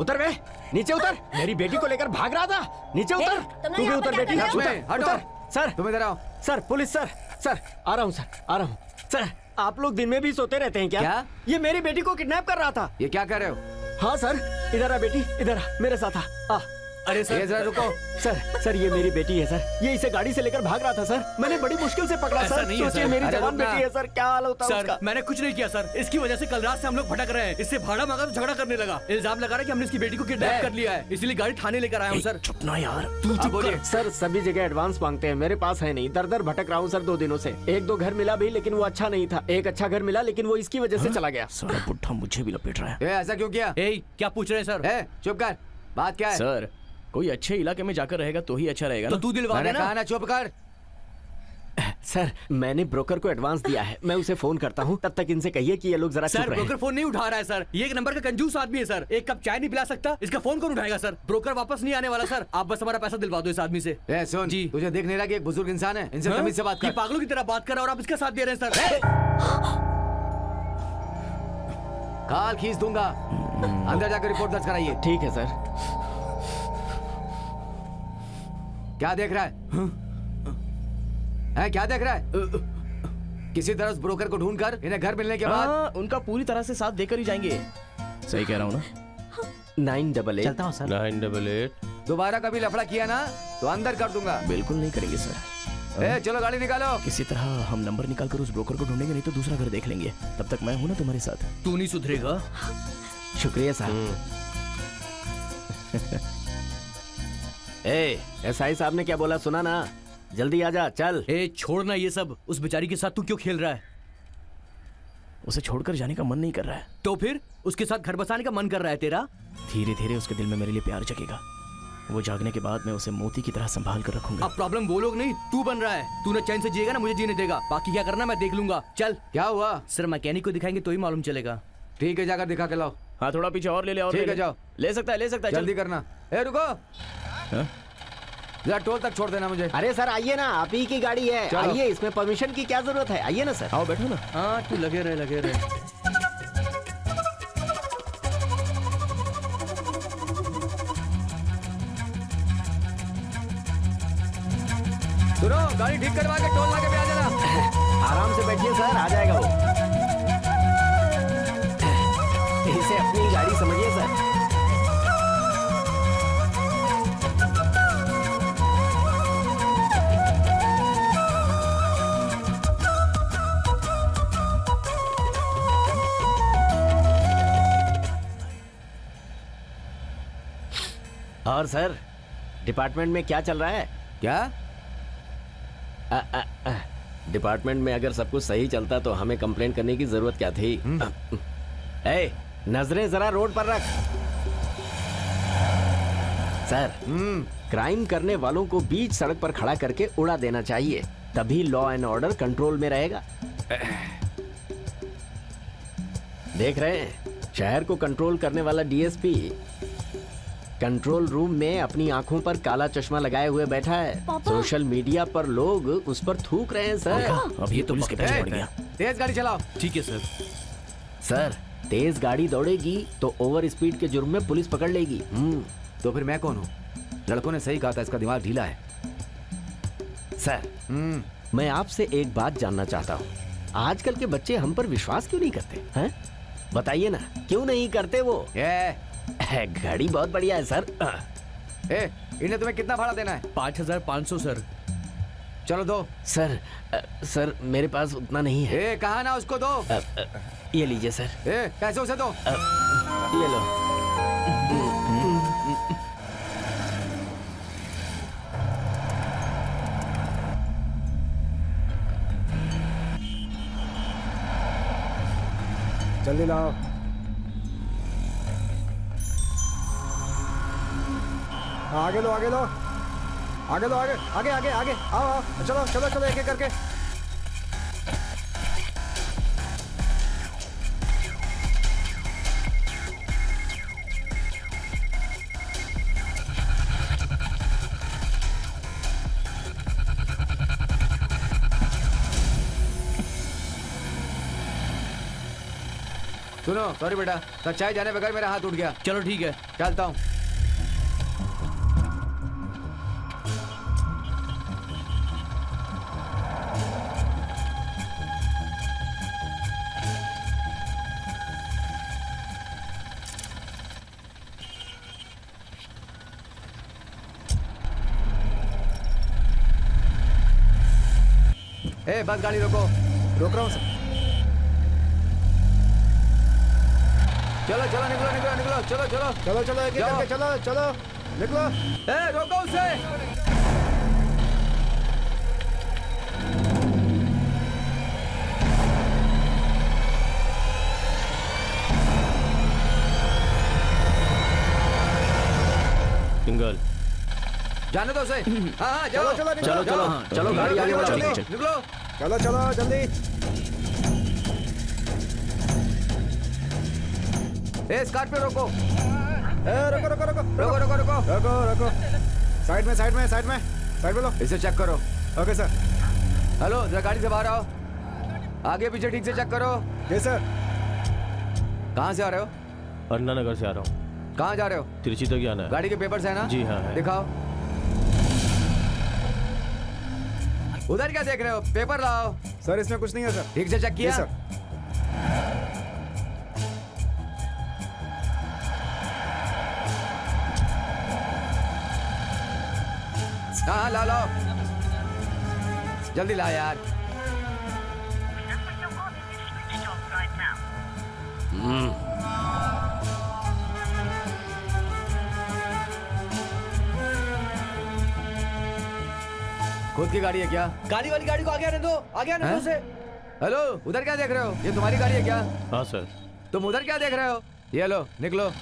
उतर बे, नीचे उतर। मेरी बेटी को लेकर भाग रहा था, नीचे उतर। तुमने तू भी यहाँ पे उतर क्या बेटी, कर रहे हो? उतर। सर तुम इधर आओ। सर, पुलिस सर आ रहा हूँ सर। आप लोग दिन में भी सोते रहते हैं क्या? ये मेरी बेटी को किडनैप कर रहा था। ये क्या कर रहे हो? हाँ सर, इधर आ बेटी, इधर आ, मेरे साथ आ। अरे ये सर जरा रुको। सर ये मेरी बेटी है सर। ये इसे गाड़ी से लेकर भाग रहा था सर। मैंने बड़ी मुश्किल से पकड़ा ऐसा सर। नहीं है, सोचिए सर। मेरी अरे जवान रुकना। बेटी है सर, क्या हाल होता है सर, उसका। मैंने कुछ नहीं किया सर। इसकी वजह से कल रात से हम लोग भटक रहे हैं। इससे भाड़ा मांगा तो झगड़ा करने लगा। इल्जाम लगा रहा है कि हमने इसकी बेटी को किडनैप कर लिया है, इसीलिए गाड़ी थाने लेकर आया हूँ सर। चुप ना यार। हाँ, बोलिए सर। सभी जगह एडवांस मांगते हैं, मेरे पास है नहीं। दर भटक रहा हूँ सर 2 दिनों से। 1-2 घर मिला भी, लेकिन वो अच्छा नहीं था। एक अच्छा घर मिला, लेकिन वो इसकी वजह से चला गया। सारा बुढ़ा मुझे भी लपेट रहा है। ऐसा क्यों किया? क्या पूछ रहे हैं सर? चुप कर। बात क्या है? सर, कोई अच्छे इलाके में जाकर रहेगा तो ही अच्छा रहेगा तो ना। तू दिलवा मैंने देना। कहा ना चुप कर। सर मैंने ब्रोकर को एडवांस दिया है, मैं उसे फोन करता हूँ। तब तक इनसे कहिए कि ये लोग जरा सर चुप रहें। ब्रोकर फोन नहीं उठा रहा है सर। ये एक नंबर का कंजूस आदमी है सर। एक कप चाय नहीं पिला सकता, इसका फोन कौन उठाएगा सर? ब्रोकर वापस नहीं आने वाला सर। आप बस हमारा पैसा दिलवा दो इस आदमी से। सुन जी। तुझे देख नहीं रहा कि एक बुजुर्ग इंसान है? इनसे हाँ? तमीज से बात ये कर। पागलों की तरह बात कर रहा है और आप इसका साथ दे रहे हैं सर। काल खींच दूंगा। अंदर जाकर रिपोर्ट दर्ज कराइए। ठीक है सर। क्या देख रहा है? क्या देख रहा है? किसी तरह उस ब्रोकर को ढूंढ कर इन्हें घर मिलने के बाद हाँ, उनका पूरी तरह से साथ देकर ही जाएंगे। सही कह रहा हूँ ना? 988 चलता हूँ सर। 988। दोबारा कभी लफड़ा किया ना तो अंदर कर दूंगा। बिल्कुल नहीं करेंगे सर। ए, चलो गाड़ी निकालो। किसी तरह हम नंबर निकाल कर उस ब्रोकर को ढूंढेंगे, नहीं तो दूसरा घर देख लेंगे। तब तक मैं हूं ना तुम्हारे साथ। तू नहीं सुधरेगा। शुक्रिया साहब। एसआई साहब ने क्या बोला सुना ना? जल्दी आजा, चल। ए छोड़ना ये सब, उस बेचारी के साथ तू क्यों खेल रहा है? उसे छोड़कर जाने का मन नहीं कर रहा है। तो फिर उसके साथ घर बसाने का मन कर रहा है तेरा? धीरे धीरे उसके दिल में मेरे लिए प्यार जगेगा। वो जागने के बाद मैं उसे मोती की तरह संभाल कर रखूंगा। अब प्रॉब्लम वो लोग नहीं, तू बन रहा है। तू न चैन से जिएगा ना मुझे जीने देगा। बाकी क्या करना मैं देख लूंगा। चल। क्या हुआ? सर मैकेनिक को दिखाएंगे तो ही मालूम चलेगा। ठीक है, जाकर दिखा के लाओ। हाँ, थोड़ा पीछे और ले ले। और ठीक है, जाओ। ले सकता है, ले सकता है। जल्दी करना। ए रुको, हाँ? जरा टोल तक छोड़ देना मुझे। अरे सर आइए ना, आप ही की गाड़ी है। आइए, इसमें परमिशन की क्या जरूरत है? आइए ना सर। आओ बैठो ना। हाँ तू लगे रहे, लगे रहे। सुनो, गाड़ी ठीक करवा के टोल नाके पे आ जाना। आराम से बैठिए सर, आ जाएगा वो। इसे अपनी गाड़ी समझिए सर। और सर, डिपार्टमेंट में क्या चल रहा है? क्या? डिपार्टमेंट में अगर सब कुछ सही चलता तो हमें कंप्लेंट करने की जरूरत क्या थी? नजरें जरा रोड पर रख। सर, क्राइम करने वालों को बीच सड़क पर खड़ा करके उड़ा देना चाहिए, तभी लॉ एंड ऑर्डर कंट्रोल में रहेगा। देख रहे हैं, शहर को कंट्रोल करने वाला डीएसपी कंट्रोल रूम में अपनी आंखों पर काला चश्मा लगाए हुए बैठा है। सोशल मीडिया पर लोग उस पर थूक रहे हैं सर। अब ये तो पुलिस के पीछे पड़ गया। तेज गाड़ी चलाओ। ठीक है सर। सर, तेज गाड़ी दौड़ेगी तो ओवर स्पीड के जुर्म में पुलिस पकड़ लेगी। तो फिर मैं कौन हूँ? लड़कों ने सही कहा था, इसका दिमाग ढीला है। सर, मैं आपसे एक बात जानना चाहता हूँ। आजकल के बच्चे हम पर विश्वास क्यों नहीं करते हैं? बताइए ना, क्यों नहीं करते वो? घड़ी बहुत बढ़िया है सर। इन्हें तुम्हें कितना भाड़ा देना है? 5500 सर। चलो दो। सर मेरे पास उतना नहीं है। कहा ना उसको दो। ये लीजिए सर। पैसे उसे दो। ये लो। जल्दी लाओ। आगे लो, आगे लो, आगे लो, आगे आगे आगे आगे आओ आओ, चलो चलो चलो, एक एक करके। सुनो, सॉरी बेटा, सच्चाई जाने बगैर मेरा हाथ उठ गया। चलो ठीक है, चलता हूँ। बस गाड़ी रोको। रोक रहा हूँ सर। चलो चलो, निकलो निकलो निकलो, चलो चलो चलो चलो, एक एक करके चलो चलो, निकलो। रोको उसे। सिंगल जाने दो उसे। हाँ चलो चलो चलो चलो चलो, गाड़ी आगे बढ़ाओ। निकलो। चलो चलो जल्दी। स्कॉर्पियो रोको। रोको रोको रोको रोको रोको रोको रोको रोको। साइड में साइड में साइड में साइड में लो। इसे चेक करो। Okay sir. हेलो, जरा गाड़ी से बाहर आओ। आगे पीछे ठीक से चेक करो। जी सर। कहाँ से आ रहे हो? अन्ना नगर से आ रहा हूँ। कहाँ जा रहे हो? तिरुचि तक जाना है। गाड़ी के पेपर्स है ना? जी हाँ है। दिखाओ। उधर क्या देख रहे हो? पेपर लाओ। सर इसमें कुछ नहीं है सर। ठीक से चेक किया? सर। हाँ ला लो, जल्दी ला यार। खुद की गाड़ी है क्या? काली वाली गाड़ी को आगे आने दो, आगे आने दो उसे। हेलो, उधर क्या देख रहे हो? ये तुम्हारी गाड़ी है क्या? हाँ सर। तुम उधर क्या देख रहे हो? ये लो, निकलो।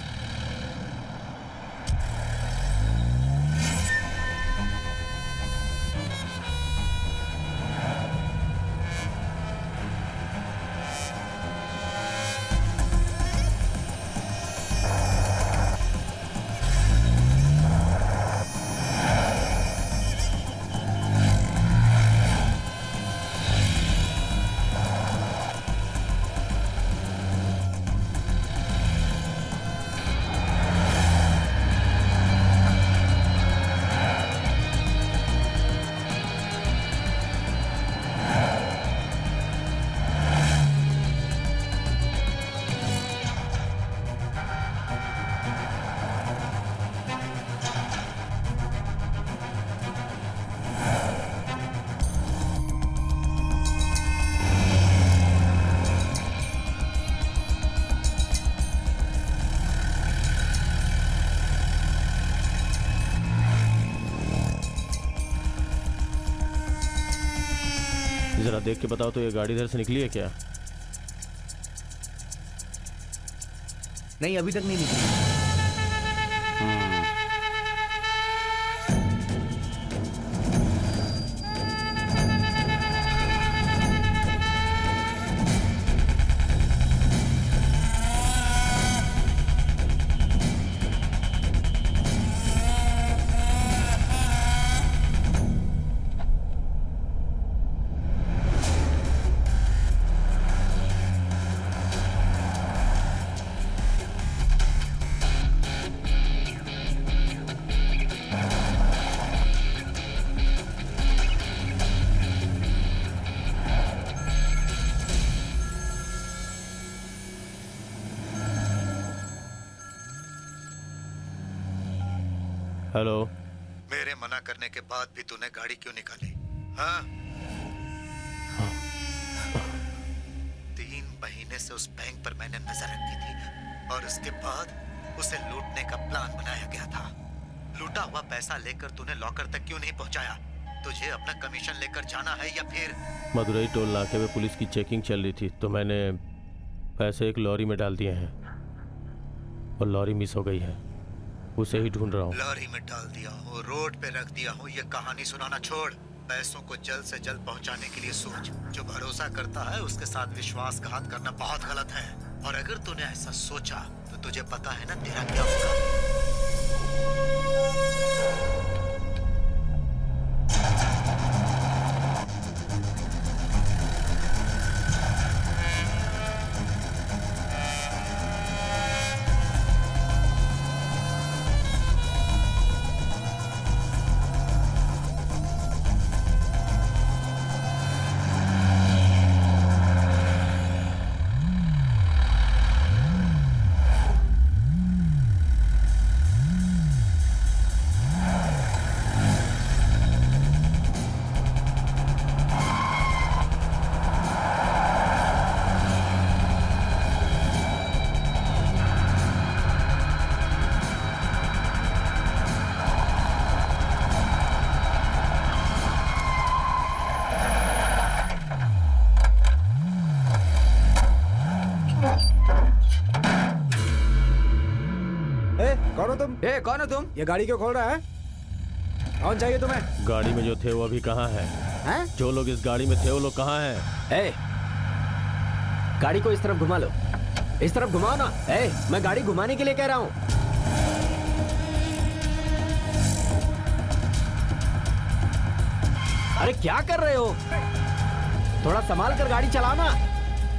जरा देख के बताओ तो ये गाड़ी इधर से निकली है क्या? नहीं, अभी तक नहीं निकली। हेलो। मेरे मना करने के बाद भी तूने गाड़ी क्यों निकाली? हाँ? 3 महीने से उस बैंक पर मैंने नजर रखी थी और उसके बाद उसे लूटने का प्लान बनाया गया था। लूटा हुआ पैसा लेकर तूने लॉकर तक क्यों नहीं पहुंचाया? तुझे अपना कमीशन लेकर जाना है या फिर? मदुरई टोल नाके में पुलिस की चेकिंग चल रही थी तो मैंने पैसे एक लॉरी में डाल दिए हैं और लॉरी मिस हो गई है, उसे ही ढूंढ रहा हूँ। लॉरी में डाल दिया हो, रोड पे रख दिया हो, ये कहानी सुनाना छोड़। पैसों को जल्द से जल्द पहुंचाने के लिए सोच। जो भरोसा करता है उसके साथ विश्वासघात करना बहुत गलत है। और अगर तूने ऐसा सोचा तो तुझे पता है ना तेरा क्या होगा। कौन हो तुम? ये गाड़ी क्यों खोल रहा है? कौन चाहिए तुम्हें? गाड़ी में जो थे वो अभी कहाँ है? हैं? जो लोग इस गाड़ी में थे वो लोग कहाँ हैं? ए, गाड़ी को इस तरफ घुमा लो, इस तरफ घुमाओ ना। ए, मैं गाड़ी घुमाने के लिए कह रहा हूँ। अरे क्या कर रहे हो? थोड़ा संभाल कर गाड़ी चलाओ ना।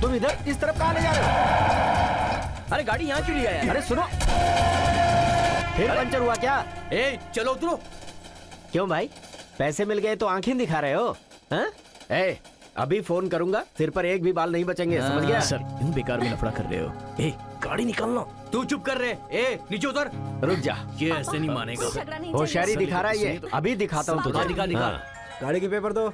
तुम इधर इस तरफ कहाँ ले जा रहे हो? अरे गाड़ी यहाँ क्यों ले आया? अरे सुनो, फिर पंचर हुआ क्या? ए, चलो उतरो। क्यों भाई, पैसे मिल गए तो आंखें दिखा रहे हो? हाँ? ए, अभी फोन करूंगा, सिर पर एक भी बाल नहीं बचेंगे, समझ गया? सर यूं बेकार में लफड़ा कर रहे हो। ए गाड़ी निकालना। तू चुप कर रहे। ए नीचे उतर। रुक जा, ये ऐसे नहीं मानेगा। कोई झगड़ा नहीं होशियारी चाहिए। दिखा रहा है ये। अभी दिखाता हूँ तुझे। निकाल निकाल। हाँ। गाड़ी के पेपर दो।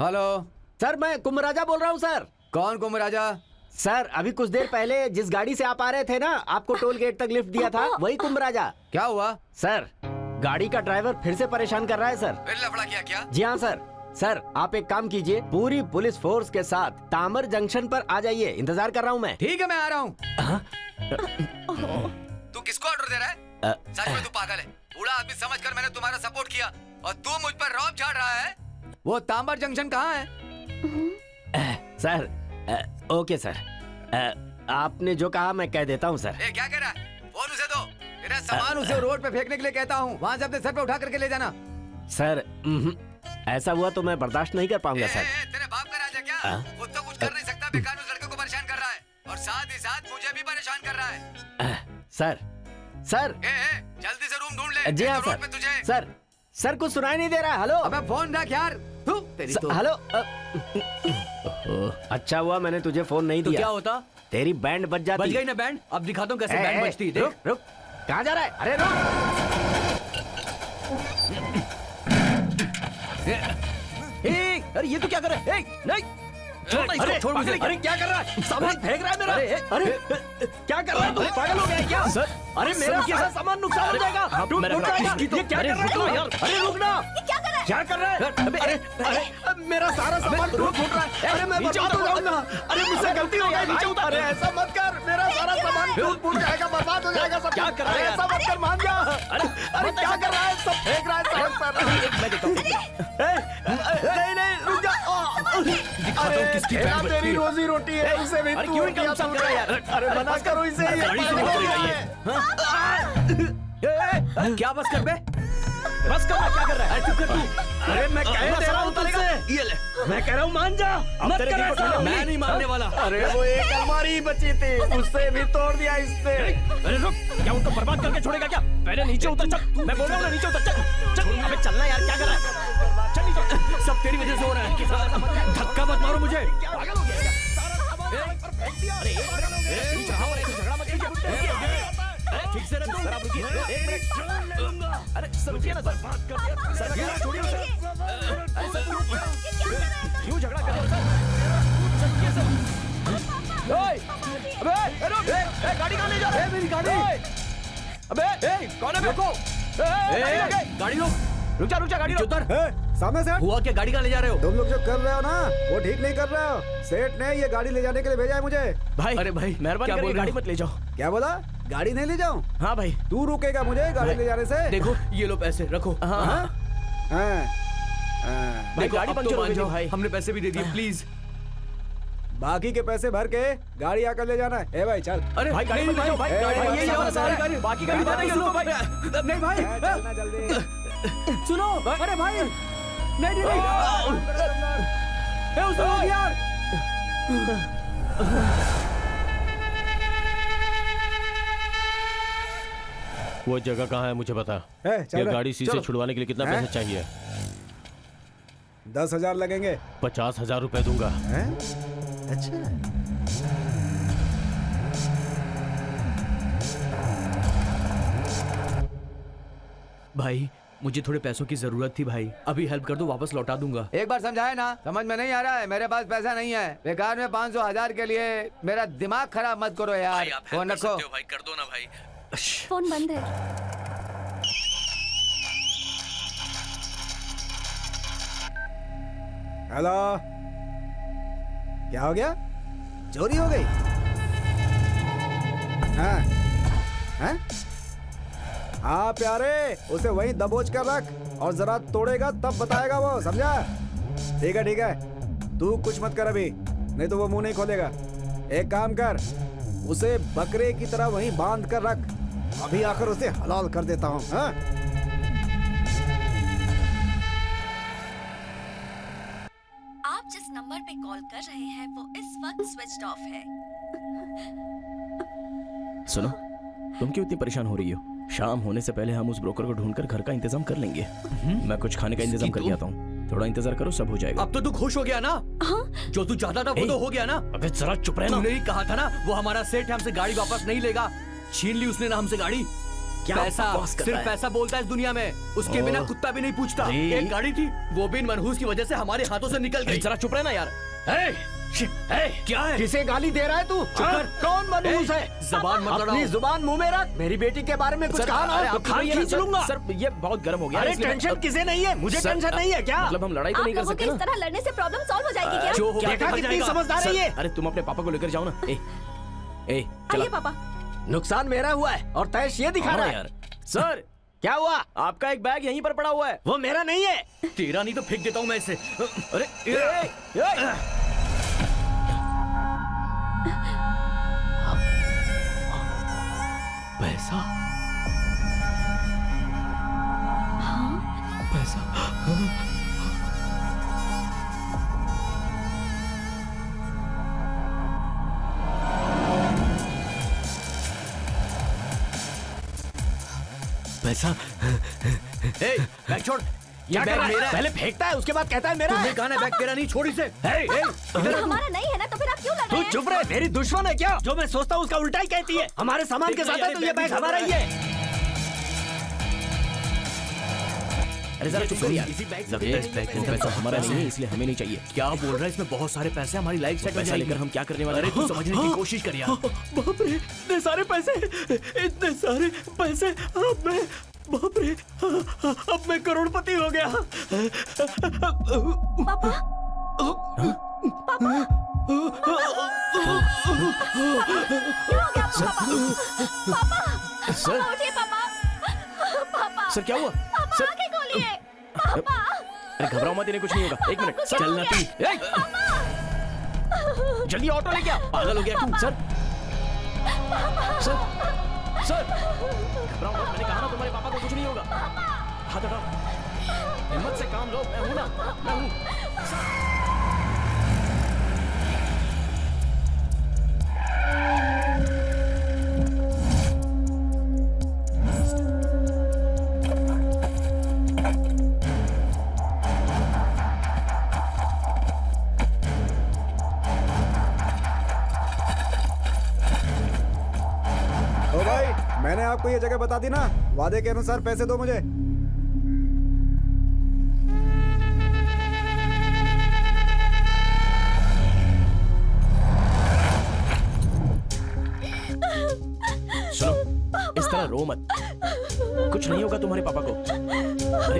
हेलो, सर मैं कुमराजा बोल रहा हूँ सर। कौन कुम राजा? सर अभी कुछ देर पहले जिस गाड़ी से आप आ रहे थे ना, आपको टोल गेट तक लिफ्ट दिया था, वही कुमराजा। क्या हुआ? सर गाड़ी का ड्राइवर फिर से परेशान कर रहा है सर। फिर लफड़ा किया क्या? जी हाँ सर। सर आप एक काम कीजिए, पूरी पुलिस फोर्स के साथ तामर जंक्शन पर आ जाइए, इंतजार कर रहा हूँ मैं। ठीक है, मैं आ रहा हूँ। तू किसको ऑर्डर दे रहा है? सच में तू पागल है। बूढ़ा आदमी समझकर मैंने तुम्हारा सपोर्ट किया और तू मुझ पर रौब झाड़ रहा है। वो तांबर जंक्शन कहाँ है? सर ओके सर, आपने जो कहा मैं कह देता हूँ सर। ए, क्या कह रहा है? फोन उसे दो। तेरा सामान उसे रोड पे फेंकने के लिए कहता हूँ, वहाँ से अपने सर पे उठा करके ले जाना। सर ऐसा हुआ तो मैं बर्दाश्त नहीं कर पाऊंगा सर। तेरे बाप का राजा क्या? खुद तो कुछ कर नहीं सकता, बेकार उस लड़के को परेशान कर रहा है और साथ ही साथ मुझे भी परेशान कर रहा है। सर सर जल्दी से रूम ढूंढ ले। जी हाँ रोड सर। पे तुझे। सर कुछ सुनाई नहीं दे रहा है। हेलो। अबे फोन रख यार। तू तेरी तो। हेलो। अच्छा हुआ मैंने तुझे फोन नहीं तो दिया। क्या होता? तेरी बैंड बज जाती। बज गई ना बैंड। अब दिखाता हूँ कैसे बैंड बजती है। रुक रुक, कहाँ जा रहा है? अरे रुक। अरे ये तो क्या कर रहा है? नहीं छोड़ इसको, अरे छोड़ मुझे। अरे क्या कर रहा है? सामान फेंक रहा है मेरा। अरे क्या कर रहा है तू? पागल हो गया है क्या? सर अरे मेरा कैसा सामान नुकसान हो जाएगा, टूट जाएगा। ये क्या कर रहा है तू? अरे रुक ना, क्या कर रहा है? अरे मेरा सारा सामान टूट रहा है। अरे मैं बर्बाद हो जाऊंगा। अरे मुझसे गलती हो गई, नीचे उतार। अरे ऐसा मत कर, मेरा सारा सामान टूट जाएगा, बर्बाद हो जाएगा सब। क्या कर रहा है? ऐसा मत कर, मान जा। अरे क्या कर रहा है? सब फेंक रहा है सड़क पर। नहीं नहीं रुक जा। अरे तेरा तेरी रोजी रोटी है, इसे भी तू क्यों इनका नुकसान कर रहा है यार? अरे मना करो इसे। गाड़ी से निकलेगा ये। क्या बस कर बे? बस कर, क्या कर रहा है? चुप कर तू। अरे मैं कह रहा हूँ तुझसे, ये ले, मैं कह रहा हूँ मान जा। मत कर ऐसा। मैं नहीं मानने वाला। अरे वो एक अलमारी बची थी, उससे भी तोड़ दिया इसने। अरे रुक, क्या उनको बर्बाद करके छोड़ेगा क्या? पहले नीचे उतर, चल। मैं बोल रहा हूँ ना, नीचे उतर, चल चल। अबे चलना यार, क्या कर रहा है? चल नीचे। सब तेरी वजह से हो रहा है। धक्का मत मारो मुझे। पागल हो गया क्या? अरे एक मिनट, झगड़ा मत कीजिए। ठीक से रखो। एक मिनट। अरे सर रुकिए ना सर। सर छोड़िए सर। अरे सर क्यों झगड़ा कर रहे हो सर? सर रुकिए सर। ओए अबे रुक। गाड़ी कहाँ ले जा रहे हो? मेरी गाड़ी। अबे कौन है? रुको। गाड़ी रोक। रुक जा गाड़ी रोक। उतर। सामने से हट। हुआ क्या? गाड़ी कहाँ ले जा रहे हो? तुम लोग जो कर रहे हो ना, वो ठीक नहीं कर रहे हो। सेठ ने ये गाड़ी ले जाने के लिए भेजा है मुझे। भाई अरे भाई, मेहरबानी क्या करके बोल रहे गाड़ी हो? मत ले जाओ। क्या बोला? गाड़ी नहीं ले जाऊं? हाँ भाई। तू रुकेगा मुझे गाड़ी ले जाने से? देखो ये लो पैसे रखो। हाँ हाँ? हाँ। हाँ। देखो गाड़ी अब पंक्चर तो हो मान गई जाओ थी भाई। हमने पैसे भी दे दिए, प्लीज। बाकी के पैसे भर के गाड़ी आकर ले जाना है। ए भाई चल। अरे भाई गाड़ी नहीं मत ले जाओ भाई। ए, गाड़ी भाई, यही चल, जाओ, चल, सारी चल। गाड़ी बाकी गाड़ी बातें सुनो भाई। नहीं भाई, चलना जल्दी। सुनो। अरे भाई नहीं उसे रोक यार। वो जगह कहाँ है मुझे बता। चल ये रहा। गाड़ी सी से चलो। छुड़वाने के लिए कितना हैं? पैसा चाहिए? 10,000 लगेंगे। 50,000 रुपए दूंगा। हैं? अच्छा। भाई मुझे थोड़े पैसों की जरूरत थी भाई, अभी हेल्प कर दो, वापस लौटा दूंगा। एक बार समझाए ना, समझ में नहीं आ रहा है। मेरे पास पैसा नहीं है। बेकार में 500,000 के लिए मेरा दिमाग खराब मत करो यार। फोन रखो। भाई कर दो ना भाई। फोन बंद है। हेलो। क्या हो गया? चोरी हो गई? हाँ हाँ हाँ प्यारे, उसे वहीं दबोच कर रख और जरा तोड़ेगा तब बताएगा वो, समझा? ठीक है तू कुछ मत कर अभी, नहीं तो वो मुंह नहीं खोलेगा। एक काम कर, उसे बकरे की तरह वहीं बांध कर रख। अभी आकर उसे हलाल कर देता हूँ। हाँ? आप जिस नंबर पे कॉल कर रहे हैं वो इस वक्त स्विच्ड ऑफ है। सुनो, तुम क्यों इतनी परेशान हो रही हो? शाम होने से पहले हम उस ब्रोकर को ढूंढकर घर का इंतजाम कर लेंगे। मैं कुछ खाने का इंतजाम करके आता हूँ। थोड़ा इंतजार करो, सब हो जाएगा। अब तो तू खुश हो गया ना? हाँ? जो तू चाहता था वो तो हो गया ना? अबे जरा चुप रहना। तूने ही कहा था ना वो हमारा सेठ है, हमसे गाड़ी वापस नहीं लेगा। छीन ली उसने ना हमसे गाड़ी। क्या पैसा, बकवास कर सिर्फ रहा है? पैसा बोलता है इस दुनिया में। उसके बिना कुत्ता भी नहीं पूछता। एक गाड़ी थी, वो भी इन मनहूस की वजह से हमारे हाथों से निकल गई। जरा चुप रहना यार। क्या है? किसे गाली दे रहा है तू? हाँ? कौन मनहूस है? जबान मत लड़ाओ। अपनी जुबान मुंह में रख। मेरी बेटी के बारे में कुछ कहा ना तो खाल खींच लूंगा। सर ये बहुत गर्म हो गया। अरे टेंशन किसे नहीं है? मुझे टेंशन नहीं है क्या? मतलब हम लड़ाई तो आप नहीं कर लोगों के सकते इस ना? तरह लड़ने से प्रॉब्लम सॉल्व हो जाएगी क्या? जो होगा देखा देखा कितनी जाएगा। समझदार है ये? अरे तुम अपने पापा को लेकर जाओ ना। ए चला। आइए पापा। नुकसान मेरा हुआ है और तैश ये दिखा रहा है। यार सर क्या हुआ? आपका एक बैग यहीं पर पड़ा हुआ है। वो मेरा नहीं है। तेरा नहीं तो फेंक देता हूँ मैं इसे। अरे पैसा पैसा पैसा। ए, बैग छोड़। ये क्या बैग कर रहा है? मेरा है। पहले फेंकता है उसके बाद कहता है मेरा तुमने है। कहा ना बैग तेरा नहीं, छोड़ इसे। ये हमारा नहीं है ना, तो फिर आप क्यों लड़ तू रहे हैं? चुप रहे। मेरी दुश्मन है क्या? जो मैं सोचता हूँ उसका उल्टा ही कहती है। हमारे सामान के साथ है तो ये बैग हमारा ही है। अरे जरा चुप कर यार। इसी बैग से लगता है इस बैग में पैसा हमारा नहीं है, इसलिए हमें नहीं चाहिए। क्या बोल रहा है? इसमें बहुत सारे पैसे, हमारी लाइफ सेट हो पैसा जाएगी। लेकर हम क्या करने वाले? अरे तू समझने की कोशिश कर यार। बाप रे, इतने सारे पैसे, इतने सारे पैसे। अब मैं, बाप रे, अब मैं करोड़पति हो गया। पापा पापा क्या हो गया पापा? पापा सर पापा उठिए पापा। पापा सर क्या हुआ? पापा सर आंखें खोलिए पापा। अरे घबराओ मत, इन्हें कुछ नहीं होगा। एक मिनट क्या चल हो ना गया? तू। जल्दी ऑटो लेके आ। पागल हो गया तू? सर सर सर घबराओ मत, मैंने कहा ना तुम्हारे पापा को कुछ नहीं होगा। हाथ हटाओ, हिम्मत से काम लो। मैं हूं ना, मैं हूं। ओ भाई, मैंने आपको ये जगह बता दी ना। वादे के अनुसार पैसे दो मुझे। सुनो, इस तरह रो मत, कुछ नहीं होगा तुम्हारे पापा को। अरे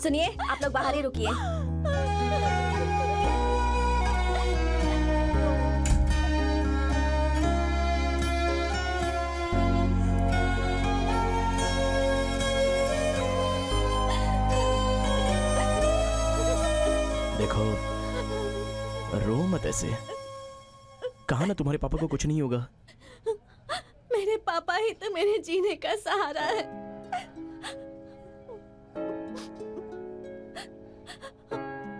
सुनिए, आप लोग बाहर ही रुकिए। देखो, रो मत ऐसे। कहा ना तुम्हारे पापा को कुछ नहीं होगा। मेरे पापा ही तो मेरे जीने का सहारा है।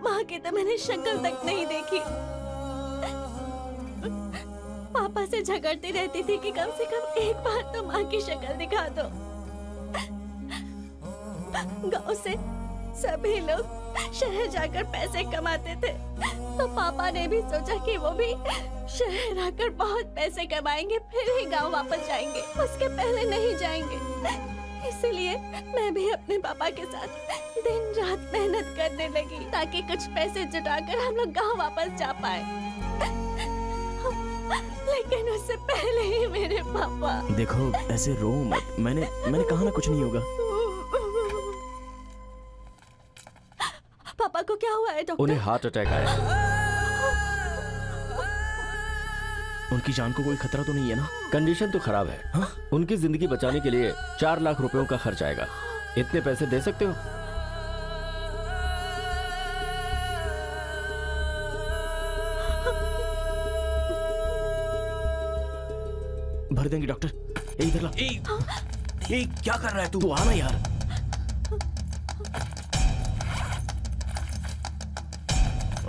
माँ की तो मैंने शक्ल तक नहीं देखी। पापा से झगड़ती रहती थी कि कम से कम एक बार तो माँ की शक्ल दिखा दो। गांव से सभी लोग शहर जाकर पैसे कमाते थे, तो पापा ने भी सोचा कि वो भी शहर आकर बहुत पैसे कमाएंगे, फिर ही गांव वापस जाएंगे, उसके पहले नहीं जाएंगे। इसलिए मैं भी अपने पापा के साथ दिन रात मेहनत करने लगी ताकि कुछ पैसे जुटाकर हम लोग गांव वापस जा पाए। लेकिन उससे पहले ही मेरे पापा। देखो ऐसे रो मत, मैंने कहा ना कुछ नहीं होगा। पापा को क्या हुआ है डॉक्टर? उन्हें हार्ट अटैक आया। उनकी जान को कोई खतरा तो नहीं है ना? कंडीशन तो खराब है। हाँ? उनकी जिंदगी बचाने के लिए 4 लाख रुपयों का खर्च आएगा। इतने पैसे दे सकते हो? भर देंगे डॉक्टर। ए इधर ला। ए, क्या कर रहा है तू आना यार।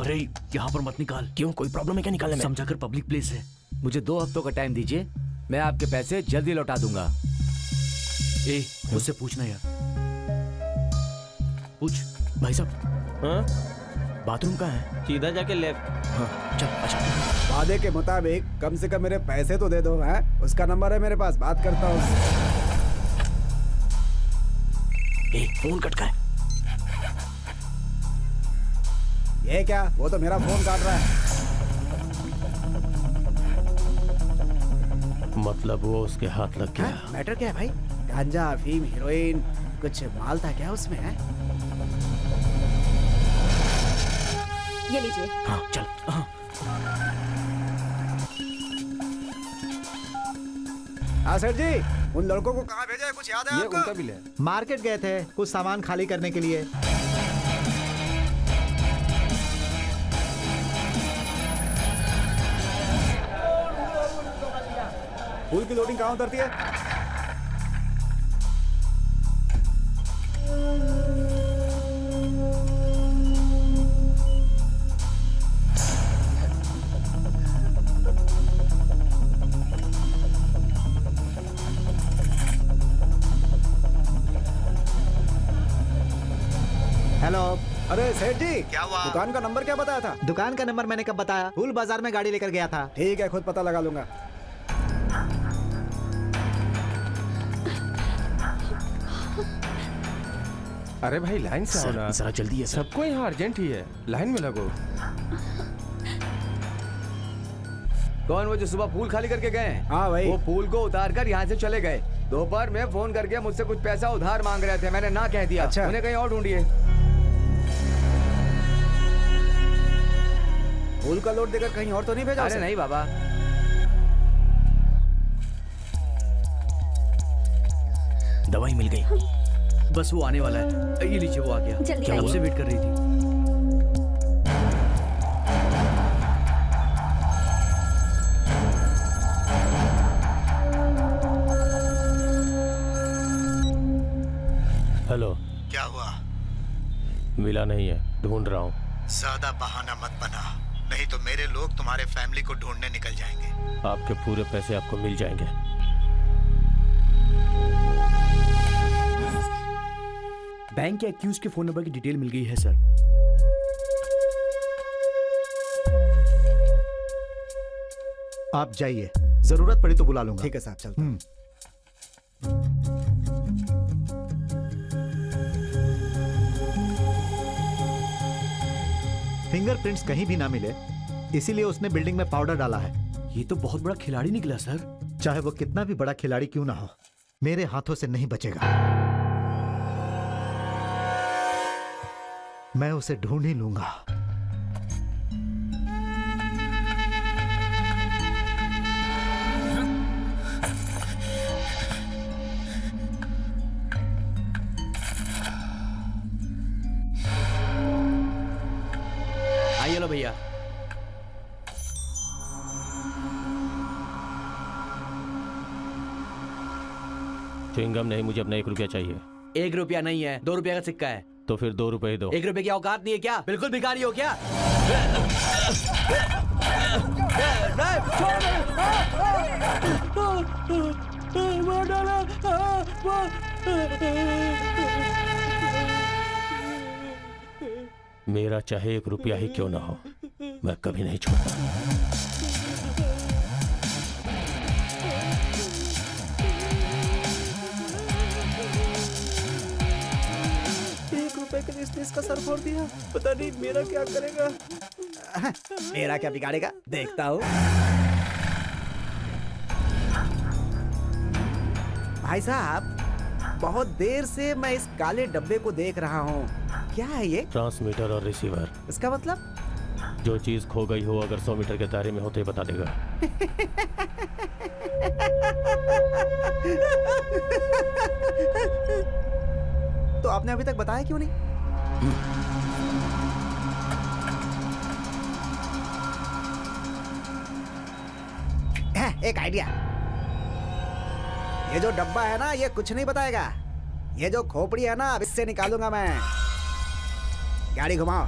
अरे यहाँ पर मत निकाल। क्यों, कोई प्रॉब्लम है क्या निकालने में? समझाकर पब्लिक प्लेस है। मुझे 2 हफ्तों का टाइम दीजिए, मैं आपके पैसे जल्दी लौटा दूंगा। ए, उससे पूछना यार। पूछ। भाई साहब, हाँ बाथरूम कहाँ है? सीधा जाके लेफ्ट। हाँ चल। अच्छा वादे के मुताबिक कम से कम मेरे पैसे तो दे दो। हैं? उसका नंबर है मेरे पास, बात करता हूँ। फोन कट का है। ये क्या? वो तो मेरा फोन काट रहा है। मतलब वो उसके हाथ लग गया। मैटर क्या है भाई? गांजा, अफीम, हीरोइन, कुछ माल था क्या उसमें? है ये लीजिए। हाँ चल। हाँ। हाँ सर जी, उन लड़कों को कहाँ भेजा है, कुछ याद है ये आपको? उनका बिल है। मार्केट गए थे कुछ सामान खाली करने के लिए। फूल की लोडिंग कहाँ उतरती है? हेलो। अरे सेठ जी, क्या हुआ? दुकान का नंबर क्या बताया था? दुकान का नंबर मैंने कब बताया? फूल बाजार में गाड़ी लेकर गया था। ठीक है, खुद पता लगा लूंगा। अरे भाई लाइन से आओ ना। जरा जल्दी है सर। सबको यहाँ अर्जेंट ही है, लाइन में लगो। कौन वो जो सुबह फूल खाली करके गए? हाँ भाई। वो फूल को उतार कर यहाँ से चले गए। दोपहर में फोन करके मुझसे कुछ पैसा उधार मांग रहे थे, मैंने ना कह दिया। अच्छा। उन्हें कहीं और ढूंढिए। फूल का लोड देकर कहीं और तो नहीं भेजा? अरे नहीं बाबा। दवाई मिल गई। बस वो आने वाला है। ये लीजिए, वो आ गया। जल्दी क्या आइए। आपसे वेट कर रही थी? हेलो। क्या हुआ? मिला नहीं है, ढूंढ रहा हूँ। ज्यादा बहाना मत बना, नहीं तो मेरे लोग तुम्हारे फैमिली को ढूंढने निकल जाएंगे। आपके पूरे पैसे आपको मिल जाएंगे। बैंक के एक्यूज के फोन नंबर की डिटेल मिल गई है सर। आप जाइए, जरूरत पड़ी तो बुला लूंगा। ठीक है साहब, चलता हूं। फिंगरप्रिंट्स कहीं भी ना मिले, इसीलिए उसने बिल्डिंग में पाउडर डाला है। ये तो बहुत बड़ा खिलाड़ी निकला सर। चाहे वो कितना भी बड़ा खिलाड़ी क्यों ना हो, मेरे हाथों से नहीं बचेगा। मैं उसे ढूंढ ही लूंगा। आइए लो भैया। च्युइंगम नहीं, मुझे अपना 1 रुपया चाहिए। 1 रुपया नहीं है, 2 रुपया का सिक्का है। तो फिर 2 रुपए दो। 1 रुपए की औकात नहीं है क्या? बिल्कुल भिखारी हो क्या? मेरा चाहे 1 रुपया ही क्यों ना हो, मैं कभी नहीं छोड़ता। इसका सर फोड़ दिया, पता नहीं मेरा क्या करेगा। मेरा क्या बिगाड़ेगा, देखता हूँ। भाई साहब, बहुत देर से मैं इस काले डब्बे को देख रहा हूँ। क्या है ये? ट्रांसमीटर और रिसीवर। इसका मतलब? जो चीज खो गई हो अगर 100 मीटर के दायरे में हो तो ही बता देगा। तो आपने अभी तक बताया क्यों नहीं? एक आइडिया। ये जो डब्बा है ना, ये कुछ नहीं बताएगा। ये जो खोपड़ी है ना, अब इससे निकालूंगा मैं। गाड़ी घुमाओ।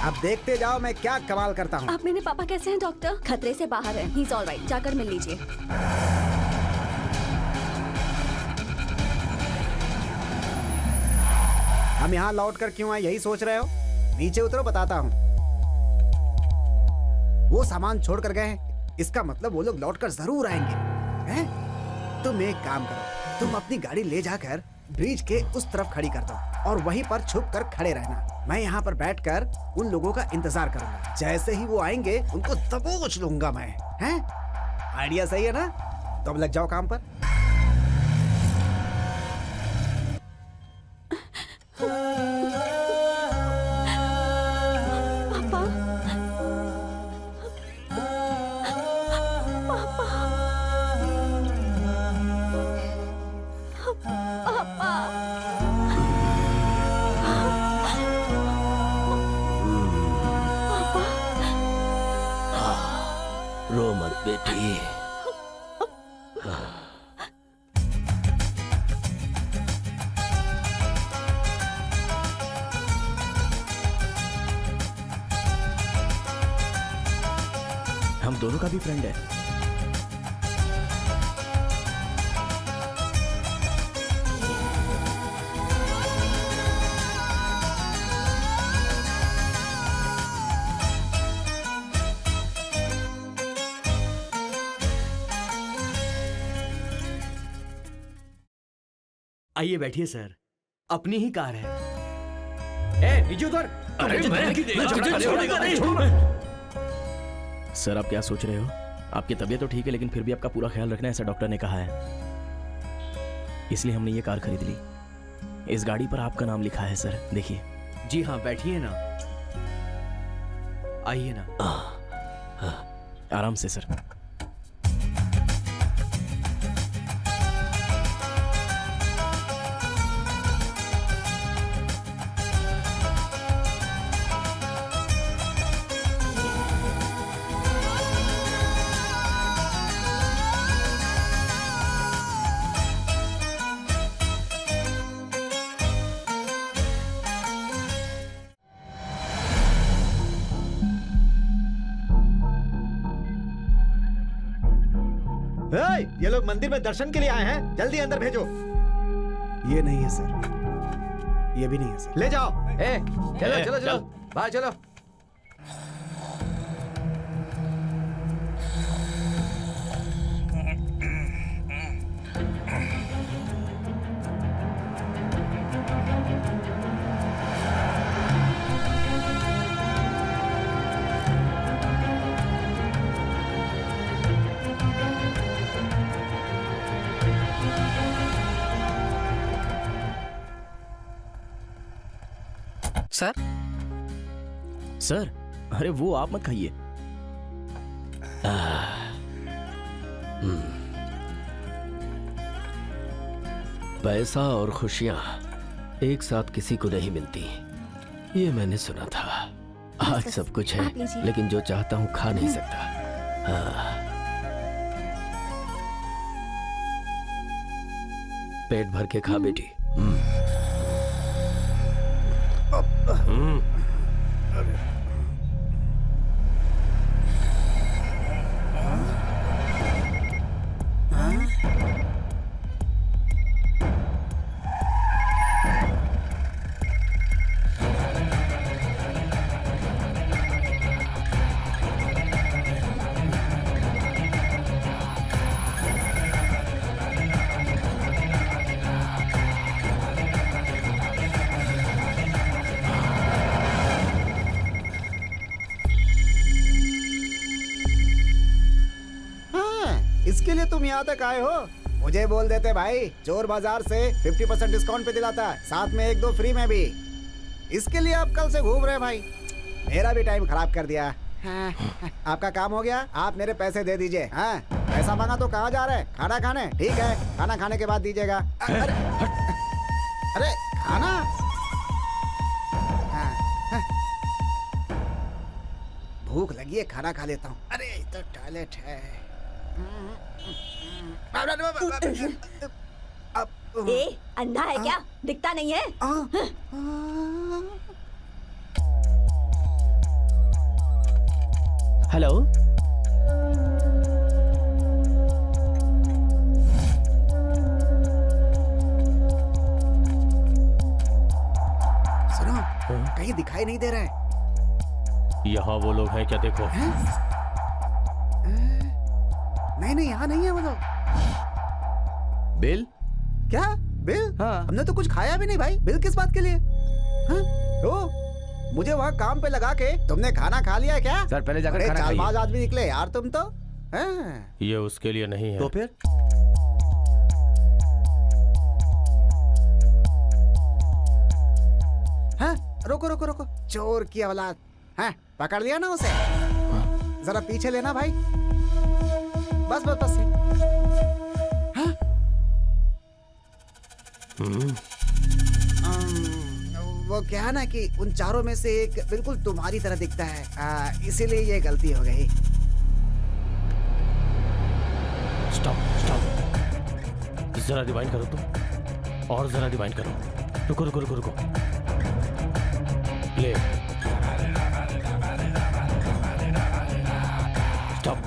अब देखते जाओ मैं क्या कमाल करता हूँ। आप मेरे पापा कैसे हैं डॉक्टर? खतरे से बाहर हैं। ही इज ऑलराइट, जाकर मिल लीजिए। हम यहाँ लौट कर क्यों आए यही सोच रहे हो? नीचे उतरो बताता हूँ। वो सामान छोड़ कर गए हैं, इसका मतलब वो लोग लौट कर जरूर आएंगे। हैं? तुम एक काम करो, तुम अपनी गाड़ी ले जाकर ब्रिज के उस तरफ खड़ी कर दो और वहीं पर छुप कर खड़े रहना। मैं यहाँ पर बैठकर उन लोगों का इंतजार करूंगा। जैसे ही वो आएंगे उनको दबोच लूंगा मैं। हैं? आइडिया सही है ना? तो अब लग जाओ काम पर। रो मत बेटी। हम दोनों का भी फ्रेंड है। आइए बैठिए सर, अपनी ही कार है। ए, नीचे उतर। सर आप क्या सोच रहे हो? आपकी तबीयत तो ठीक है लेकिन फिर भी आपका पूरा ख्याल रखना ऐसा डॉक्टर ने कहा है, इसलिए हमने ये कार खरीद ली। इस गाड़ी पर आपका नाम लिखा है सर, देखिए। जी हाँ, बैठिए ना, आइए ना। आराम से सर। ये लोग मंदिर में दर्शन के लिए आए हैं, जल्दी अंदर भेजो। ये नहीं है सर, ये भी नहीं है सर। ले जाओ। चलो चलो चलो, बाहर चलो। सर सर, अरे वो आप मत खाइए। पैसा और खुशियां एक साथ किसी को नहीं मिलती, ये मैंने सुना था। आज सब कुछ है लेकिन जो चाहता हूं खा नहीं सकता। पेट भर के खा बेटी। इसके लिए तुम यहाँ तक आए हो? मुझे बोल देते भाई, चोर बाजार से 50% डिस्काउंट पे दिलाता है, साथ में 1-2 फ्री में भी। इसके लिए आप कल से घूम रहे भाई, मेरा भी टाइम खराब कर दिया। हाँ, आपका काम हो गया, आप मेरे पैसे दे दीजिए। हाँ, पैसा मांगा तो कहाँ जा रहे हैं? खाना खाने? ठीक है, खाना खाने के बाद दीजिएगा। अरे खाना? भूख लगी है, खाना खा लेता हूँ। अरे तो टॉयलेट है। ए, अंधा है क्या? दिखता नहीं है? हेलो। सुनो, कहीं दिखाई नहीं दे रहा है। यहाँ वो लोग हैं क्या? देखो। नहीं नहीं, यहाँ नहीं है वो लोग। बिल? क्या बिल? हाँ। हमने तो कुछ खाया भी नहीं भाई, बिल किस बात के लिए? हाँ? ओ, मुझे वहाँ काम पे लगा के तुमने खाना खा लिया क्या? सर पहले जाकर खाना खाइए। चालबाज आदमी निकले यार तुम तो। हाँ। ये उसके लिए नहीं है। तो फिर? हाँ? रुको रुको रुको, चोर की औलाद। हाँ, पकड़ लिया ना उसे? जरा पीछे लेना भाई। बस बस बस। हाँ? वो क्या है ना कि उन चारों में से एक बिल्कुल तुम्हारी तरह दिखता है, इसीलिए ये गलती हो गई। स्टॉप स्टॉप, जरा रिवाइंड करो तुम, और जरा रिवाइंड करो। रुको रुको रुको रुको, प्ले। स्टॉप,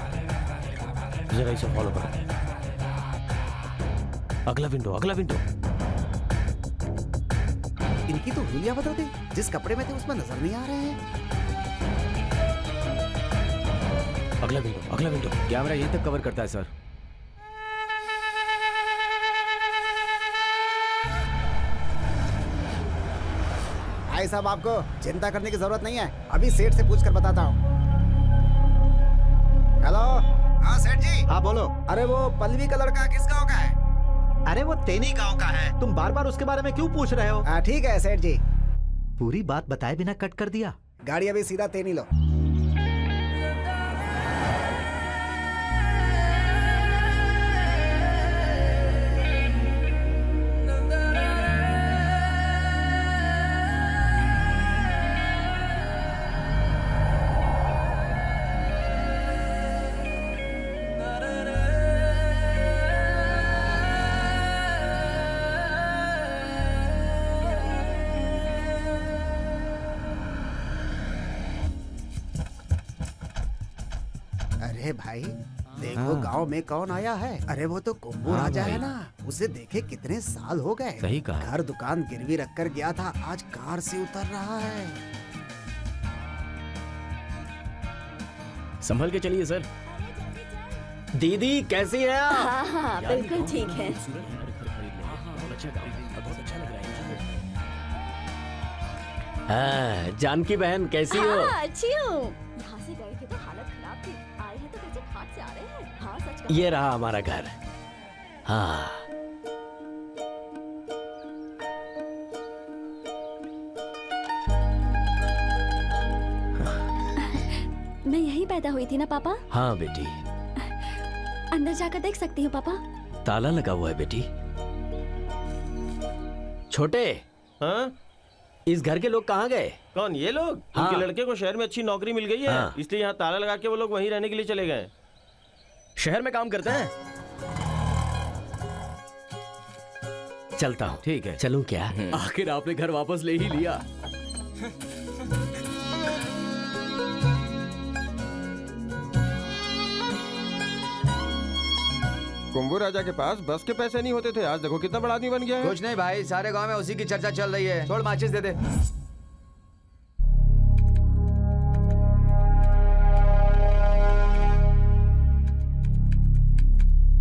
जरा इसे फॉलो करो। अगला विंडो, अगला विंडो। इनकी तो हुलिया बदल गई, जिस कपड़े में थे उसमें नजर नहीं आ रहे हैं। अगला विंडो, अगला विंडो। कैमरा यहीं तक कवर करता है सर। भाई साहब, आपको चिंता करने की जरूरत नहीं है, अभी सेठ से पूछकर बताता हूँ। हेलो। हाँ सेठ जी। हाँ बोलो। अरे वो पल्लवी का लड़का किस गांव का है? अरे वो तेनी गांव का है। तुम बार बार उसके बारे में क्यों पूछ रहे हो? ठीक है सेठ जी। पूरी बात बताए बिना कट कर दिया। गाड़ी अभी सीधा तेनी लो। अरे भाई देखो गांव में कौन आया है। अरे वो तो कुंभू राजा है ना, उसे देखे कितने साल हो गए। सही कहा। घर दुकान गिरवी रख कर गया था, आज कार से उतर रहा है। संभल के चलिए सर। दीदी कैसी है आप? हाँ हाँ बिल्कुल ठीक है। हाँ, जानकी बहन कैसी हो? हाँ अच्छी हूँ। यहाँ से गए थे तो हालत खराब थी, आए हैं तो कैसे घाट से आ रहे हैं। हाँ सच कहा। ये रहा हमारा घर। हाँ, मैं यहीं पैदा हुई थी ना पापा? हाँ बेटी। अंदर जाकर देख सकती हूँ पापा? ताला लगा हुआ है बेटी। छोटे, हाँ? इस घर के लोग कहाँ गए? कौन, ये लोग? हाँ। उनके लड़के को शहर में अच्छी नौकरी मिल गई है, हाँ। इसलिए यहाँ ताला लगा के वो लोग वहीं रहने के लिए चले गए। शहर में काम करते हैं। चलता हूँ। ठीक है। चलूं क्या? आखिर आपने घर वापस ले ही लिया। कुंभू राजा के पास बस के पैसे नहीं होते थे, आज देखो कितना बड़ा आदमी बन गया है। कुछ नहीं भाई, सारे गांव में उसी की चर्चा चल रही है। छोड़, माचिस दे दे।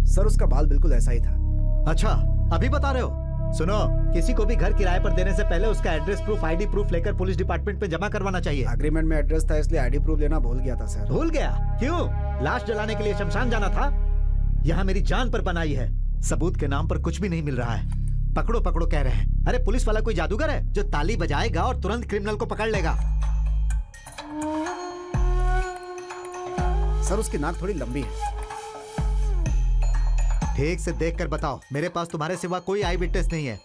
सर उसका बाल बिल्कुल ऐसा ही था। अच्छा, अभी बता रहे हो? सुनो, किसी को भी घर किराए पर देने से पहले उसका एड्रेस प्रूफ, आईडी प्रूफ लेकर पुलिस डिपार्टमेंट में जमा करवाना चाहिए। एग्रीमेंट में एड्रेस था इसलिए आईडी प्रूफ लेना भूल गया था सर। भूल गया? क्यों? लाश जलाने के लिए शमशान जाना था? यहाँ मेरी जान पर बनाई है, सबूत के नाम पर कुछ भी नहीं मिल रहा है। पकड़ो पकड़ो कह रहे हैं। अरे पुलिस वाला कोई जादूगर है जो ताली बजाएगा और तुरंत क्रिमिनल को पकड़ लेगा? सर उसकी नाक थोड़ी लंबी है। ठीक से देख कर बताओ, मेरे पास तुम्हारे सिवा कोई आई विटनेस नहीं है।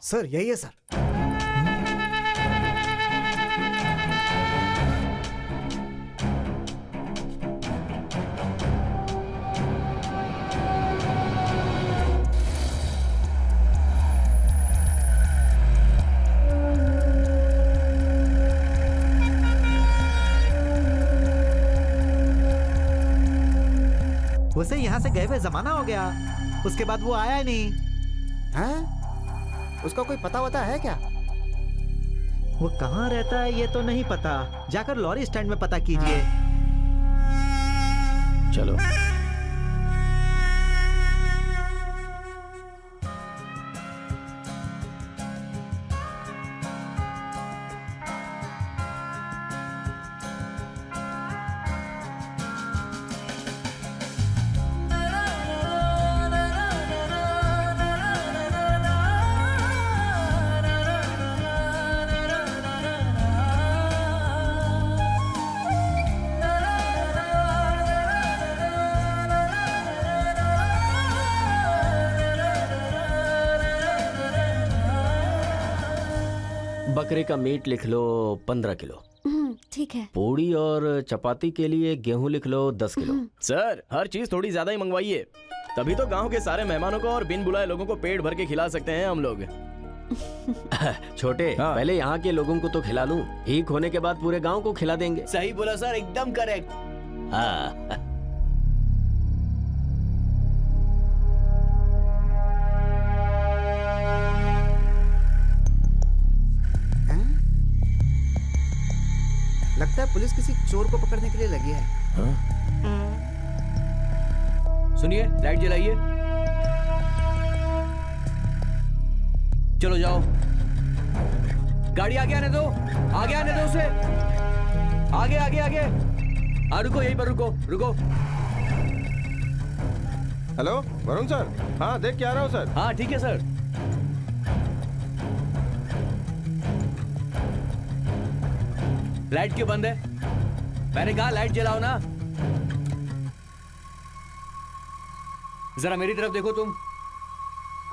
सर यही है सर। उसे यहाँ से गए हुए जमाना हो गया, उसके बाद वो आया ही नहीं। हैं? उसका कोई पता वता है क्या? वो कहाँ रहता है ये तो नहीं पता, जाकर लॉरी स्टैंड में पता कीजिए। चलो। बकरे का मीट लिख लो 15 किलो। ठीक है। पूड़ी और चपाती के लिए गेहूं लिख लो 10 किलो। सर हर चीज थोड़ी ज्यादा ही मंगवाइए, तभी तो गांव के सारे मेहमानों को और बिन बुलाए लोगों को पेट भर के खिला सकते हैं हम लोग। छोटे पहले यहाँ के लोगों को तो खिला लूं, ठीक होने के बाद पूरे गांव को खिला देंगे। सही बोला सर, एकदम करेक्ट। हाँ। लगता है पुलिस किसी चोर को पकड़ने के लिए लगी है। सुनिए, लाइट जलाइए। चलो जाओ, गाड़ी आगे आने दो, आगे आने दो उसे, आगे आगे आगे। हाँ रुको, यहीं पर रुको रुको। Hello Varun sir. हाँ देख के आ रहा हूँ सर। हाँ ठीक है सर। लाइट क्यों बंद है? मैंने कहा लाइट जलाओ ना। जरा मेरी तरफ देखो, तुम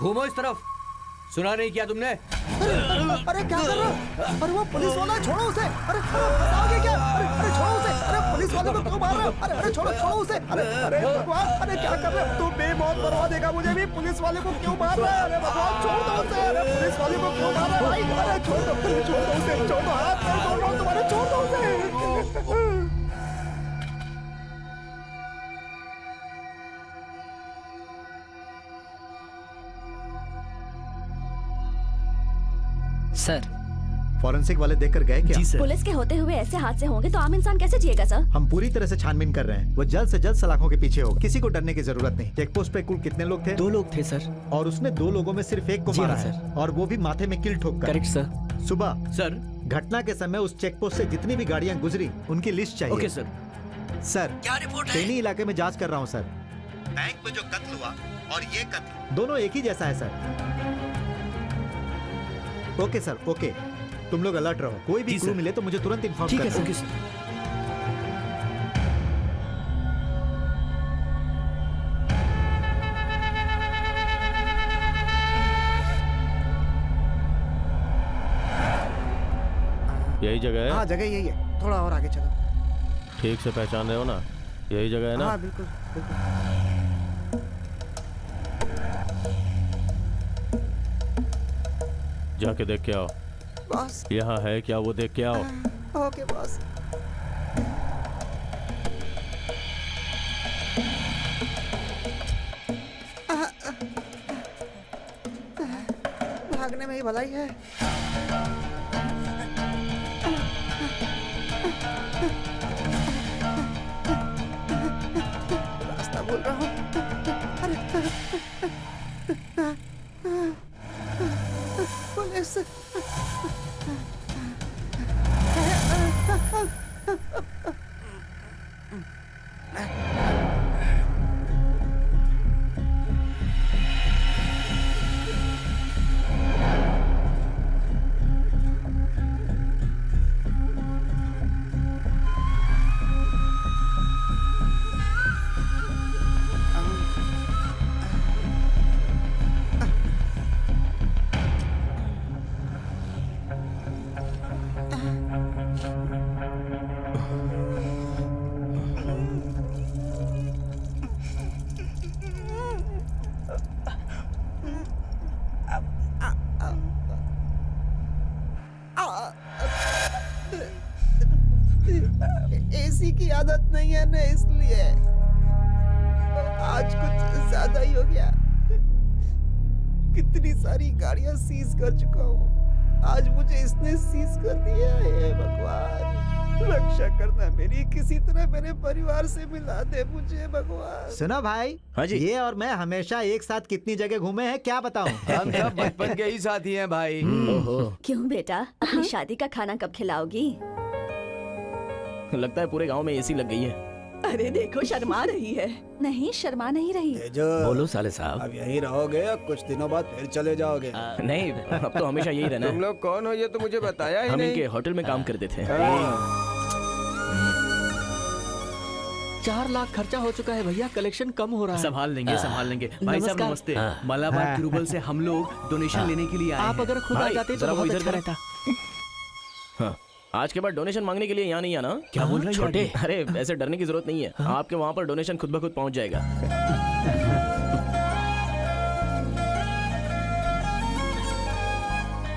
घूमो इस तरफ। सुना नहीं किया तुमने? अरे क्या कर रहे हो? अरे वो पुलिस वाला, छोड़ो उसे। अरे फंसाओगे क्या? अरे छोड़ो उसे। अरे पुलिस वाले को क्यों मार रहे हो? अरे छोड़ो उसे। अरे भगवान, अरे क्या कर रहे हो? तू बेमौत मरवा देगा मुझे भी। पुलिस वाले को क्यों मार रहा है? अरे भगवान छोड़ दो उसे। अरे पुलिस वाले को क्यों मार रहा है भाई? अरे छोड़ दो उसे, छोड़ दो। हाथ मैं बोल रहा हूँ तुम्हारे, छोड़ दो उसे। सर फॉरेंसिक वाले देखकर गए क्या? जी सर। पुलिस के होते हुए ऐसे हादसे होंगे तो आम इंसान कैसे जिएगा सर? हम पूरी तरह से छानबीन कर रहे हैं, वो जल्द से जल्द सलाखों के पीछे होगा। किसी को डरने की जरूरत नहीं। चेक पोस्ट पे कुल कितने लोग थे? 2 लोग थे सर। और उसने 2 लोगों में सिर्फ एक को जी मारा हाँ, है, सर। और वो भी माथे में किल ठोक कर। Correct sir. सुबह सर घटना के समय उस चेक पोस्ट से जितनी भी गाड़ियां गुजरी उनकी लिस्ट चाहिए। Okay sir. सर क्या रिपोर्ट है? टेनी इलाके में जांच कर रहा हूँ सर। बैंक में जो कत्ल हुआ और ये कत्ल दोनों एक ही जैसा है सर। Okay sir, okay. तुम लोग अलर्ट रहो, कोई भी क्लू मिले तो मुझे तुरंत इन्फॉर्म ठीक कर है दो। Okay sir. यही जगह है? हाँ जगह यही है, थोड़ा और आगे चलो। ठीक से पहचान रहे हो ना? यही जगह है ना? हाँ बिल्कुल बिल्कुल। जाके देख के आओ। बॉस यहाँ है क्या वो देख के आओ। Okay boss. भागने में ही भलाई है। रास्ता भूल रहा हूँ। पुलिस। एसी की आदत नहीं है ना, इसलिए कितनी सारी गाड़ियां सीज कर चुका हूँ, आज मुझे इसने सीज कर दिया है। भगवान रक्षा करना मेरी, किसी तरह मेरे परिवार से मिला दे मुझे भगवान। सुनो भाई, हाँ जी। ये और मैं हमेशा एक साथ कितनी जगह घूमे हैं क्या बताऊं। हम सब बचपन के ही साथी हैं भाई। क्यों बेटा, अपनी शादी का खाना कब खिलाओगी? लगता है पूरे गांव में एसी लग गई है। अरे देखो शर्मा रही है। नहीं शर्मा नहीं रही। बोलो साले साहब। अब यहीं रहोगे या कुछ दिनों बाद फिर चले जाओगे? नहीं, अब तो हमेशा यही रहना तुम है। लोग कौन हो ये तो मुझे बताया ही हम नहीं। इनके होटल में काम करते थे। 4 लाख खर्चा हो चुका है भैया, कलेक्शन कम हो रहा है। संभाल लेंगे संभाल लेंगे। भाई साहब नमस्कार। नमस्ते। मलाबार ट्यूबल से हम लोग डोनेशन लेने के लिए आए आप हैं। अगर खुद आ भाई, जाते तो जरा वो बहुत इधर अच्छा करें। रहता। हाँ, आज के बाद डोनेशन मांगने के लिए यहाँ नहीं आना। क्या बोल रहे हैं छोटे? अरे ऐसे डरने की जरूरत नहीं है। आपके वहाँ पर डोनेशन खुद ब खुद पहुँच जाएगा।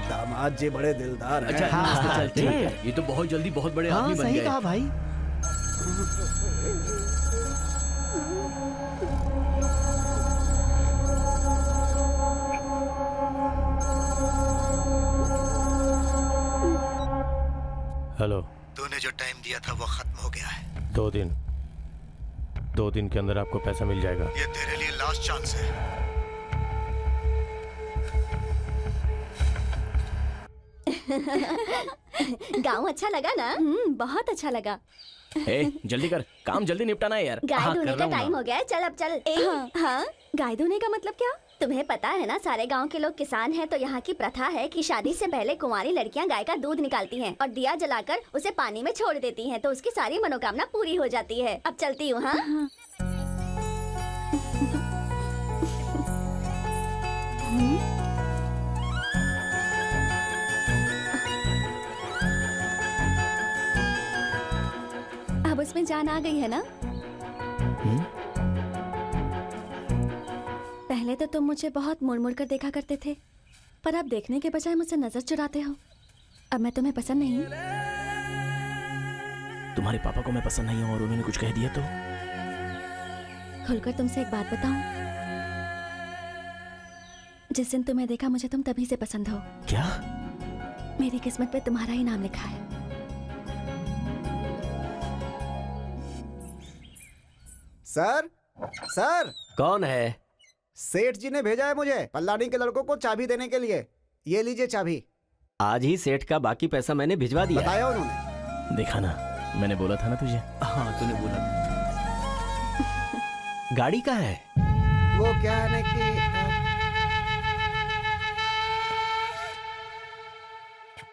दामाद जी बड़े दिलदार हैं। अच्छा चल ठीक है। ये तो बहुत जल्दी बहुत बड़े हाँ आदमी बन सही गए। कहा भाई। हेलो। तूने जो टाइम दिया था वो खत्म हो गया है। 2 दिन के अंदर आपको पैसा मिल जाएगा। ये तेरे लिए लास्ट चांस है। गाँव अच्छा लगा ना? बहुत अच्छा लगा। ए, जल्दी कर, काम जल्दी निपटाना है यार। गाय हाँ, धोने कर का रहा हूँ टाइम ना। हो गया है, चल अब चल। हाँ, गाय धोने का मतलब क्या? तुम्हें पता है ना, सारे गांव के लोग किसान हैं, तो यहाँ की प्रथा है कि शादी से पहले कुंवारी लड़कियाँ गाय का दूध निकालती हैं और दिया जलाकर उसे पानी में छोड़ देती हैं, तो उसकी सारी मनोकामना पूरी हो जाती है। अब चलती हूँ। हाँ, अब उसमें जान आ गई है ना? पहले तो तुम मुझे बहुत मुड़ मुड़ कर देखा करते थे, पर अब देखने के बजाय मुझसे नजर चुराते हो। अब मैं तुम्हें पसंद नहीं। तुम्हारे पापा को मैं पसंद नहीं हूँ और उन्होंने कुछ कह दिया तो? खुलकर तुमसे एक बात बताऊं? जिस दिन तुम्हें देखा मुझे तुम तभी से पसंद हो। क्या? मेरी किस्मत पे तुम्हारा ही नाम लिखा है। Sir, sir. कौन है? सेठ जी ने भेजा है मुझे पल्लानी के लड़कों को चाबी देने के लिए। ये लीजिए चाबी। आज ही सेठ का बाकी पैसा मैंने भिजवा दिया। बताया उन्होंने। देखा ना, मैंने बोला था ना तुझे। हाँ तूने बोला। गाड़ी कहाँ है? वो क्या है ना कि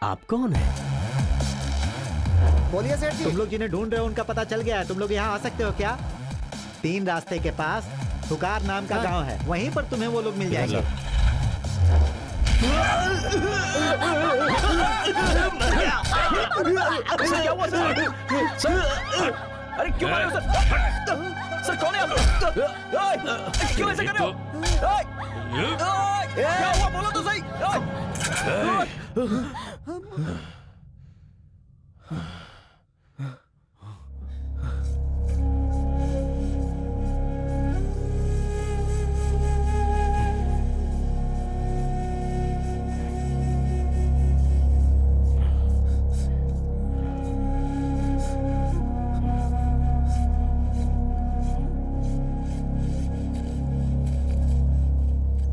आप कौन है? बोलिए सेठ जी। तुम लोग जिन्हें ढूंढ रहे हो उनका पता चल गया है। तुम लोग यहाँ आ सकते हो क्या? 3 रास्ते के पास हुकार नाम का गांव है, वहीं पर तुम्हें वो लोग मिल जाएंगे। क्या हुआ सर? अरे क्यों मारे हो सर? सर कौन है आप? क्यों ऐसे कर रहे हो? क्या हुआ बोलो तो सही।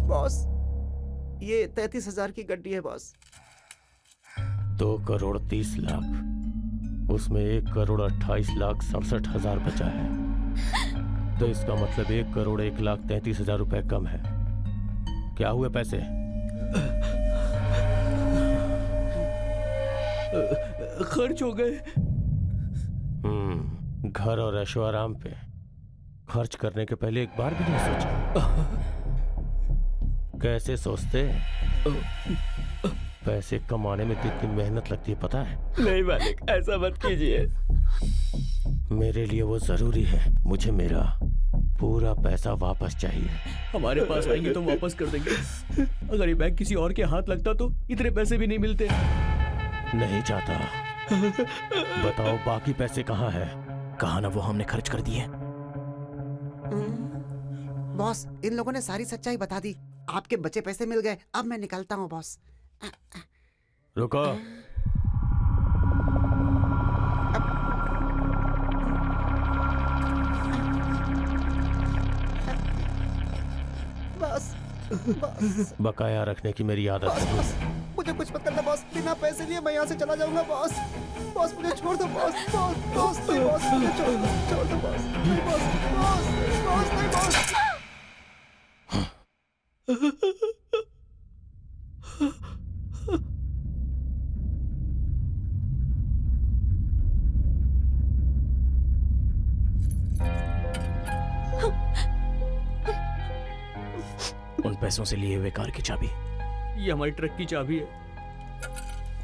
बॉस, ये 33,000 की गड्डी है बॉस। 2 करोड़ 30 लाख, उसमें 1 करोड़ 28 लाख 67 हजार बचा है, तो इसका मतलब 1 करोड़ 1 लाख 33 हजार रुपए कम है। क्या हुए पैसे? खर्च हो गए। घर और ऐशो आराम पे खर्च करने के पहले एक बार भी नहीं सोचा? कैसे सोचते? पैसे कमाने में कितनी मेहनत लगती है पता है? नहीं मालिक, ऐसा मत कीजिए। मेरे लिए वो जरूरी है। मुझे मेरा पूरा पैसा वापस चाहिए। हमारे पास आएंगे तो वापस कर देंगे। अगर ये बैग किसी और के हाथ लगता तो इतने पैसे भी नहीं मिलते। नहीं चाहता। बताओ बाकी पैसे कहाँ है? कहा ना, वो हमने खर्च कर दिए। बॉस, इन लोगों ने सारी सच्चाई बता दी। आपके बचे पैसे मिल गए, अब मैं निकलता हूँ बॉस। रुको। बॉस बॉस बकाया रखने की मेरी आदत है। बॉस मुझे कुछ मत करना बॉस, बिना पैसे लिए मैं यहाँ से चला जाऊंगा बॉस। बॉस मुझे छोड़ दो बॉस, बॉस बॉस नहीं बॉस, मुझे छोड़ दो बॉस, नहीं बॉस, बॉस बॉस नहीं बॉस। उन पैसों से लिए हुए कार की चाबी। ये हमारी ट्रक की चाबी है,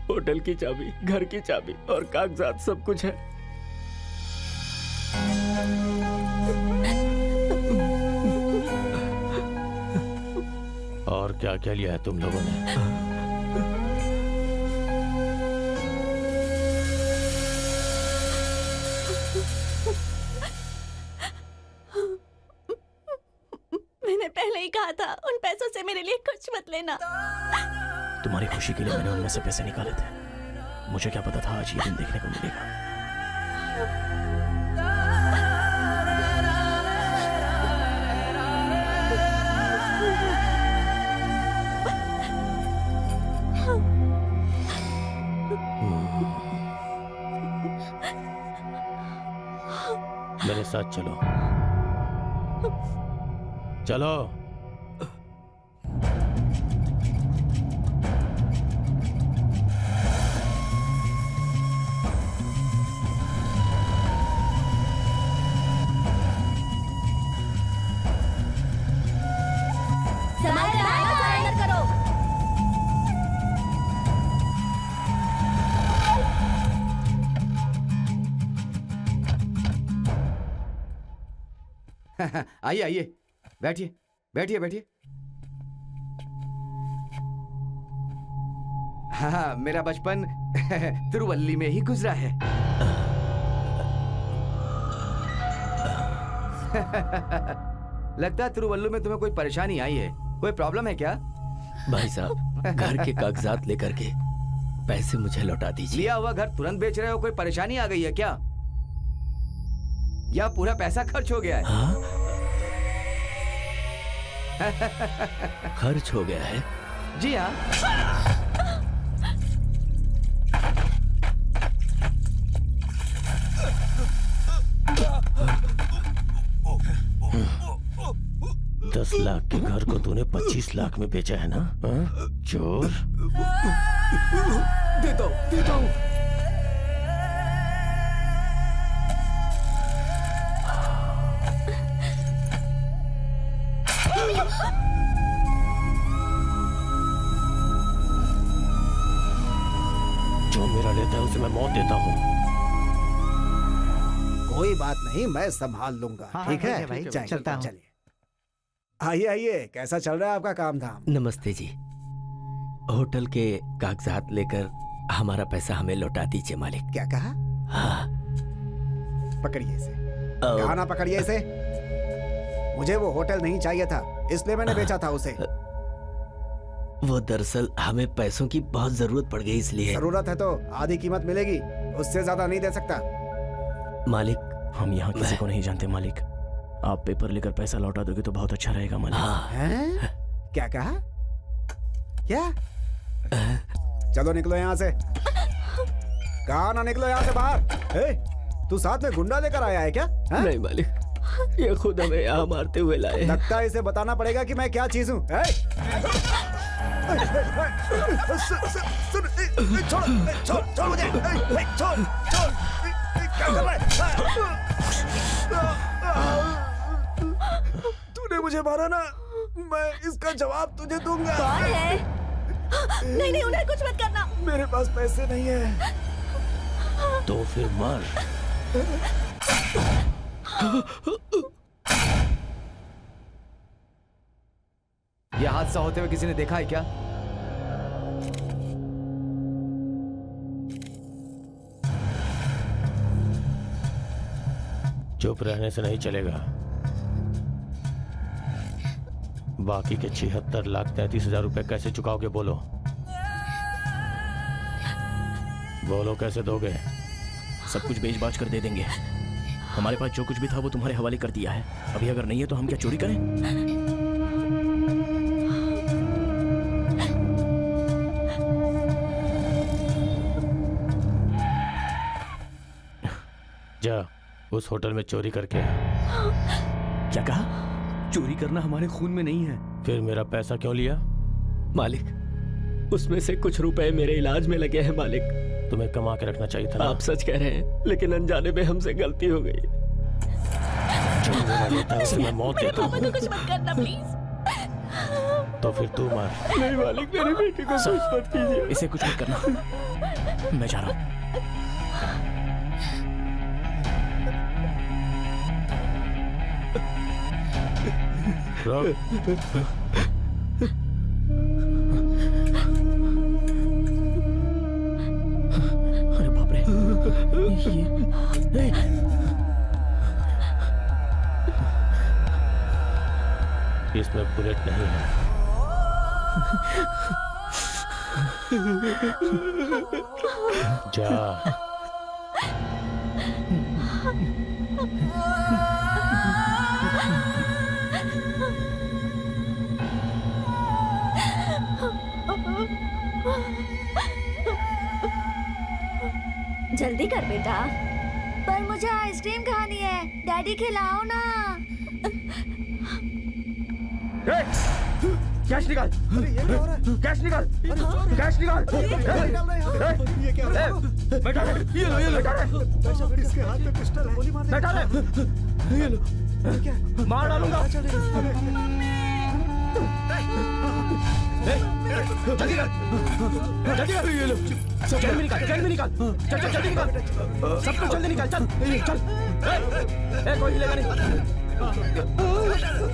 होटल की चाबी, घर की चाबी और कागजात सब कुछ है। और क्या क्या लिया है तुम लोगों ने? मैंने पहले ही कहा था उन पैसों से मेरे लिए कुछ मत लेना। तुम्हारी खुशी के लिए मैंने उनमें से पैसे निकाले थे। मुझे क्या पता था आज ये दिन देखने को मिलेगा। मेरे साथ चलो, चलो। आइए आइए, बैठिए बैठिए बैठिए। हाँ, मेरा बचपन तिरुवल्ली में ही गुजरा है। लगता है तिरुवल्लू में तुम्हें कोई परेशानी आई है, कोई प्रॉब्लम है क्या? भाई साहब, घर के कागजात लेकर के पैसे मुझे लौटा दीजिए। लिया हुआ घर तुरंत बेच रहे हो, कोई परेशानी आ गई है क्या? या पूरा पैसा खर्च हो गया है? हाँ? खर्च हो गया है? जी हाँ। $10 लाख के घर को तूने 25 लाख में बेचा है ना? हाँ? चोर। देता हूँ। जो मेरा लेता है उसे मैं मौत देता हूँ। कोई बात नहीं, मैं संभाल लूंगा। ठीक है भाई, जाइए, चलता हूँ। चलिए। आइए आइए, कैसा चल रहा है आपका काम धाम? नमस्ते जी। होटल के कागजात लेकर हमारा पैसा हमें लौटा दीजिए मालिक। क्या कहा? हाँ। पकड़िए इसे। कहा ना पकड़िए इसे। मुझे वो होटल नहीं चाहिए था, इसलिए मैंने बेचा था उसे। वो दरअसल हमें पैसों की बहुत जरूरत पड़ गई, इसलिए। जरूरत है तो आधी कीमत मिलेगी, उससे ज्यादा नहीं दे सकता। मालिक, हम यहाँ किसी को नहीं जानते मालिक। आप पेपर लेकर पैसा लौटा दोगे तो बहुत अच्छा रहेगा मालिक। हैं? क्या कहा? क्या? चलो निकलो यहाँ से। कहा ना निकलो यहाँ से बाहर। तू साथ में गुंडा लेकर आया है क्या? नहीं मालिक, ये खुद हमें यहाँ मारते हुए लाए। लगता है इसे बताना पड़ेगा कि मैं क्या चीज हूँ। छोड़ मुझे, छोड़। क्या कर रहा है? तूने मुझे मारा ना, मैं इसका जवाब तुझे दूंगा। कौन है? नहीं, उन्हें कुछ मत करना। मेरे पास पैसे नहीं है। तो फिर मर। यह हादसा होते हुए किसी ने देखा है क्या? चुप रहने से नहीं चलेगा। बाकी के 76,33,000 रुपए कैसे चुकाओगे? बोलो बोलो, कैसे दोगे? सब कुछ बेच बाच कर दे देंगे। हमारे पास जो कुछ भी था वो तुम्हारे हवाले कर दिया है। अभी अगर नहीं है तो हम क्या चोरी करें? जा उस होटल में चोरी करके आ। क्या कहा? चोरी करना हमारे खून में नहीं है। फिर मेरा पैसा क्यों लिया? मालिक, उसमें से कुछ रुपए मेरे इलाज में लगे हैं मालिक। तुम्हें कमा के रखना चाहिए था ना। आप सच कह रहे हैं, लेकिन अनजाने में हमसे गलती हो गई। मैं मौत देता हूँ। कुछ मत करना प्लीज। तो फिर तू मार। नहीं मालिक, मेरी बेटी को कुछ मत कीजिए। इसे कुछ मत करना, मैं जा रहा हूँ। अरे बाप रे, इसमें बुलेट नहीं है। जा। जल्दी कर बेटा। पर मुझे आइसक्रीम खानी है, डैडी खिलाओ ना। कैश निकाल। कैश निकाल। कैश निकाल। ये क्या हो रहा है? बैठा ले। ये लो, ये लो। इसके हाथ में पिस्टल है, गोली मार। बैठा ले। ये लो। क्या? मार डालूंगा। जल्दी कर। जल्दी कर। ये लो। चल में निकाल, चल में निकाल। चल चल जल्दी निकाल। सब कुछ जल्दी निकाल। चल चल। कोई हिलेगा नहीं।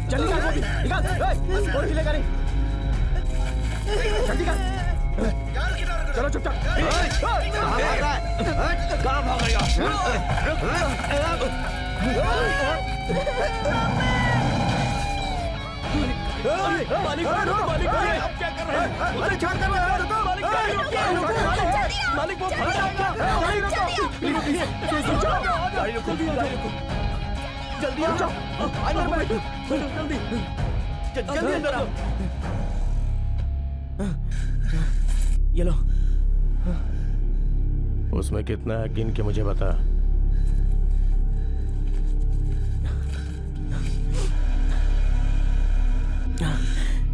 चल निकाल, निकाल। कोई हिलेगा नहीं। जल्दी कर। चलो चुपचाप। कहाँ भागेगा? मालिक, मालिक, आप क्या कर रहे हैं? अरे क्या कर रहे हो? मालिक, मालिक, वो भाग जाएगा। गाड़ी रुको, गाड़ी रुको, जल्दी आ जाओ। अंदर बैठो, जल्दी, जल्दी अंदर आओ। ये लो। उसमें कितना है गिन के मुझे बता।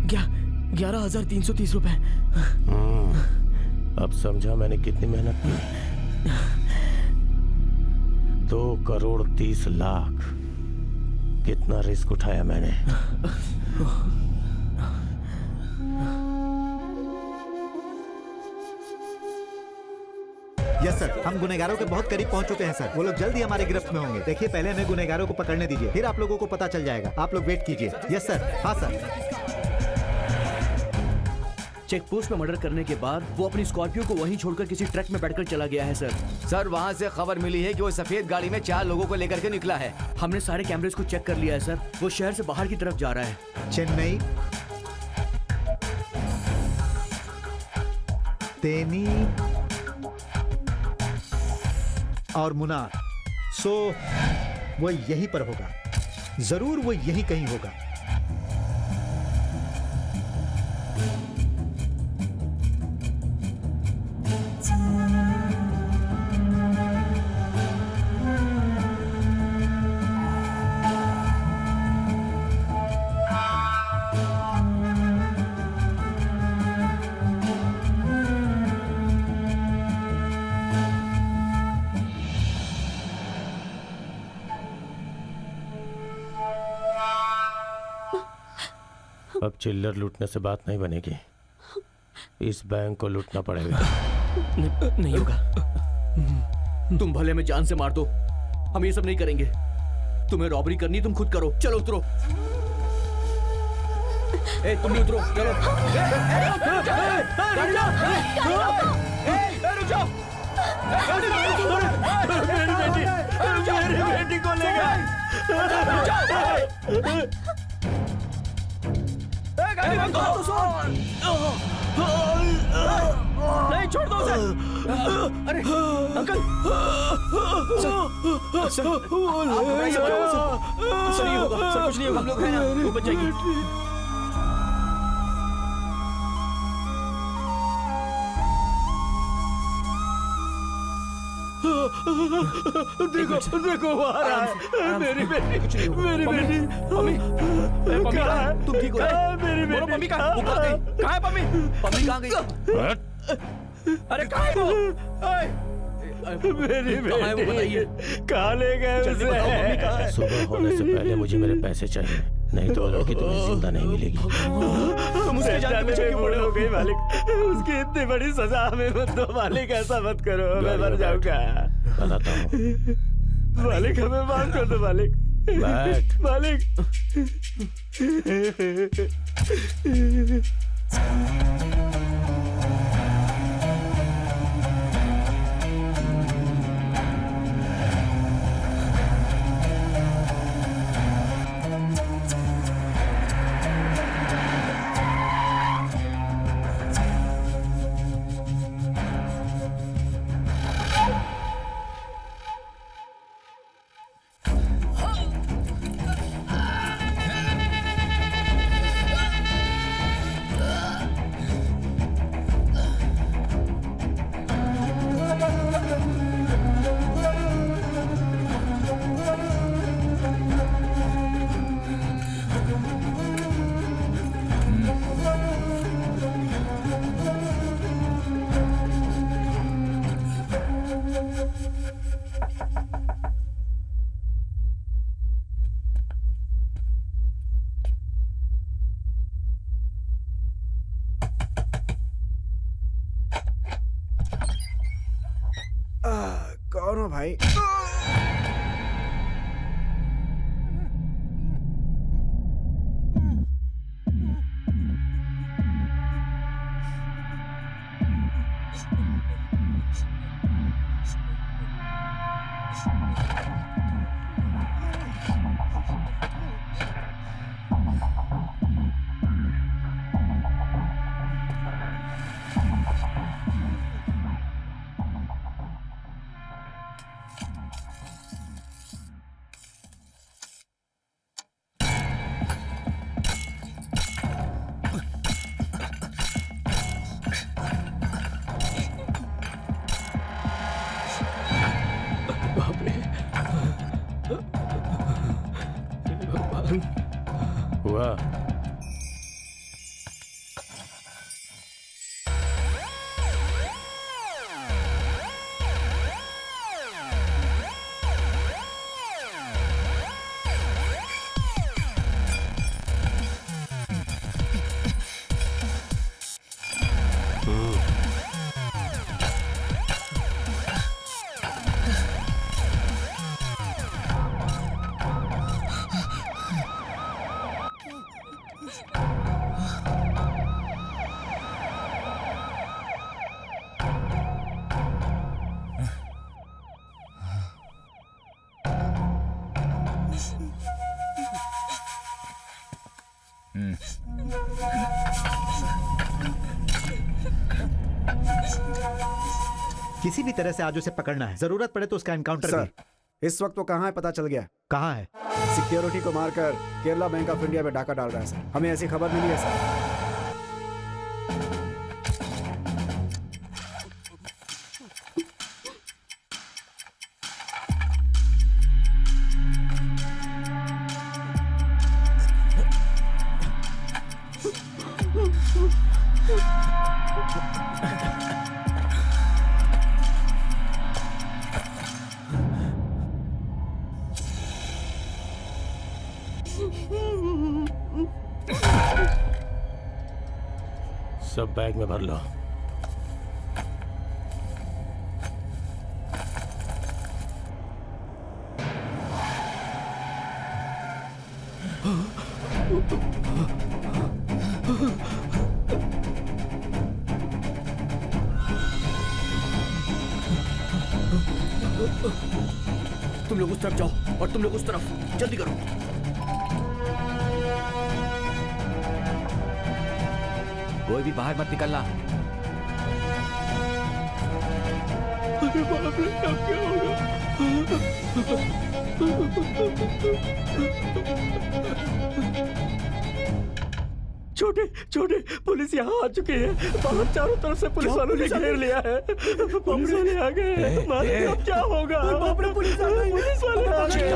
क्या? 11,330 रुपए। अब समझा मैंने कितनी मेहनत की। 2,30,00,000 कितना रिस्क उठाया मैंने। यस सर, हम गुनहगारों के बहुत करीब पहुंच चुके हैं सर। वो लोग जल्द ही हमारे गिरफ्त में होंगे। देखिए, पहले हमें गुनहगारों को पकड़ने दीजिए, फिर आप लोगों को पता चल जाएगा। आप लोग वेट कीजिए। Yes sir. हाँ सर। चेक पोस्ट में मर्डर करने के बाद वो अपनी स्कॉर्पियो को वहीं छोड़कर किसी ट्रक में बैठकर चला गया है सर। सर, वहाँ से खबर मिली है कि वो सफेद गाड़ी में 4 लोगों को लेकर के निकला है। हमने सारे कैमरेज को चेक कर लिया है सर। वो शहर से बाहर की तरफ जा रहा है। चेन्नई, तेनी और मुनार। सो वो यहीं पर होगा। जरूर वो यहीं कहीं होगा। अब चिल्लर लूटने से बात नहीं बनेगी। इस बैंक को लूटना पड़ेगा। नहीं होगा। तुम भले में जान से मार दो, हम ये सब नहीं करेंगे। तुम्हें रॉबरी करनी, तुम खुद करो। चलो उतरो। ए, तुम भी उतरो। चलो। मेरी बेटी को ले गए। कहानी मत नहीं, छोड़ दो उसे। अरे अंकल सर ये होगा, सर कुछ नहीं होगा, हम लोग हैं ना, वो बच जाएगी। देखो देखो वो आ रहा है, मेरी बेटी, मेरी बेटी। पम्मी, पम्मी कहाँ है? तुम ठीक हो? मेरी बेटी पम्मी कहाँ है? कहाँ है पम्मी? पम्मी कहाँ गई? अरे कहाँ है वो? मेरी बेटी कहाँ ले गए उसे? सुबह होने से पहले मुझे मेरे पैसे चाहिए, नहीं तो लड़की तुम्हें जिंदा नहीं मिलेगी। तुम उसकी जान के पीछे क्यों पड़े हो गई मालिक? उसकी इतनी बड़ी सजा हमें मत दो मालिक, ऐसा मत करो, मैं मर जाऊंगा। बताता हूँ मालिक, हमें माफ कर दो मालिक। बैठ। मालिक कौन हो भाई? हुआ किसी भी तरह से आज उसे पकड़ना है, जरूरत पड़े तो उसका एनकाउंटर भी। इस वक्त वो कहाँ है पता चल गया? कहाँ है? सिक्योरिटी को मारकर केरला बैंक ऑफ इंडिया में डाका डाल रहा है सर। हमें ऐसी खबर मिली है सर। सब बैग में भर लो। तुम लोग उस तरफ जाओ और तुम लोग उस तरफ, जल्दी करो। कोई भी बाहर मत निकलना। अरे बाप रे, अब क्या होगा? छोटे छोटे, पुलिस यहाँ आ चुकी है। बाहर चारों तरफ से पुलिस वालों ने घेर लिया है। पुलिस वाले आ गए। मालिक, अब क्या होगा? बाप रे, पुलिस आ गई। पुलिस वाले आ गए।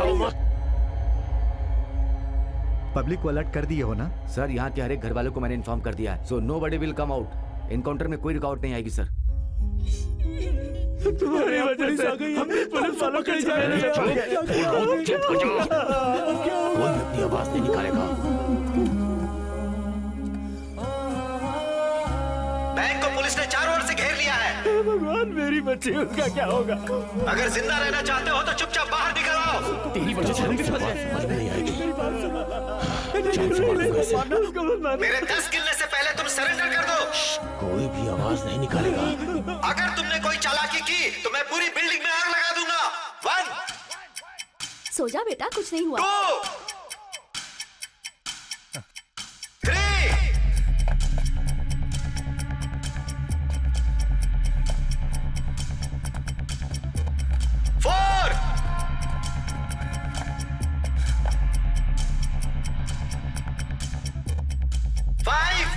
पब्लिक को अलर्ट कर दिए हो ना? सर, यहाँ के हर एक घर वालों को मैंने इन्फॉर्म कर दिया है, so nobody will come out. Encounter में कोई रुकावट नहीं आएगी सर। तुम्हारी वजह से हम पुलिस वालों के कोई अपनी आवाज नहीं निकालेगा। बैंक को पुलिस ने चारों ओर से घेर लिया है। भगवान, मेरी बच्ची, उसका क्या होगा? अगर जिंदा रहना चाहते हो तो चुपचाप बाहर निकल आओ। तेरी वजह से समझ में नहीं आएगी। मेरे 10 गिनने से पहले तुम सरेंडर कर दो। कोई भी आवाज नहीं निकालेगा। अगर तुमने कोई चालाकी की तो मैं पूरी बिल्डिंग में आग लगा दूंगा। 1 सो जा बेटा, कुछ नहीं हुआ। 2 3 4 5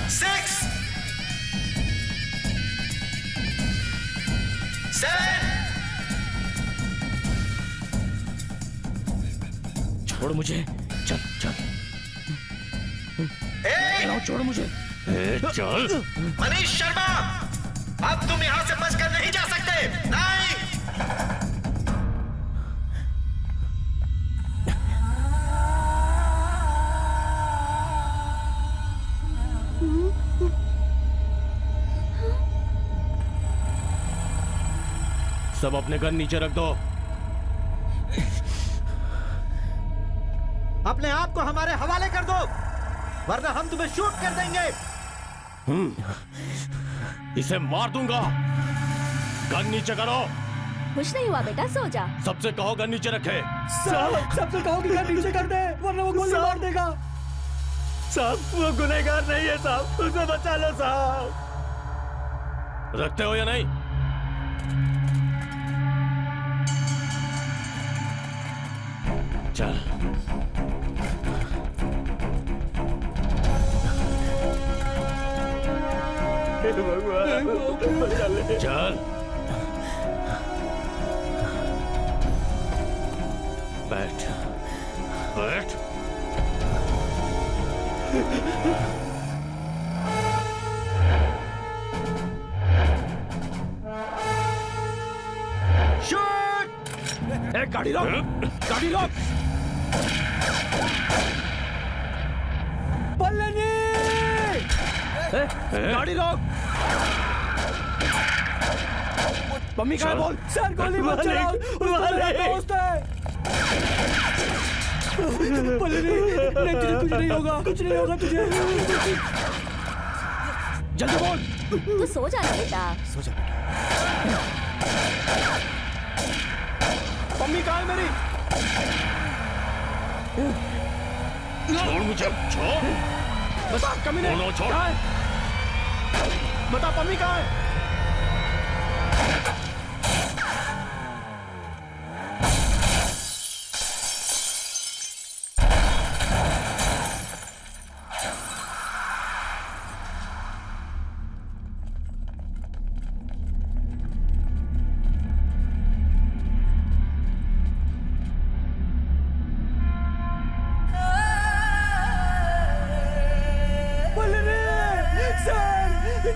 6 7 छोड़ मुझे, चल चल। छोड़ मुझे, चल। मनीष शर्मा, अब तुम यहां से बचकर नहीं जा सकते। 9 सब अपने गन नीचे रख दो। अपने आप को हमारे हवाले कर दो, वरना हम तुम्हें शूट कर देंगे। इसे मार दूंगा। गन नीचे करो। कुछ नहीं हुआ बेटा, सो जा। सबसे कहो गन नीचे रखे। साहब, सबसे कहो कि गन नीचे कर दे, वरना वो गोली मार देगा। साहब, वो गुनहगार नहीं है साहब, उसे बचा लो साहब। रखते हो या नहीं? चल। चल। बैठ बैठ। शूट! गाड़ी रोक, गाड़ी रोक। पल्लनी! गाड़ी रोक। मम्मी कहाँ है बोल? सर, गोली मत चलाओ, उसका मेरा दोस्त है। पल्लनी, नहीं तुझे कुछ नहीं होगा, कुछ नहीं होगा तुझे। जल्दी बोल। तू सो जा बेटा। सो जा बेटा। मम्मी कहाँ है मेरी? छोड़ मुझे, छोड़। बता, कमीने। छोड़। कहाँ है? बता, मम्मी कहाँ है?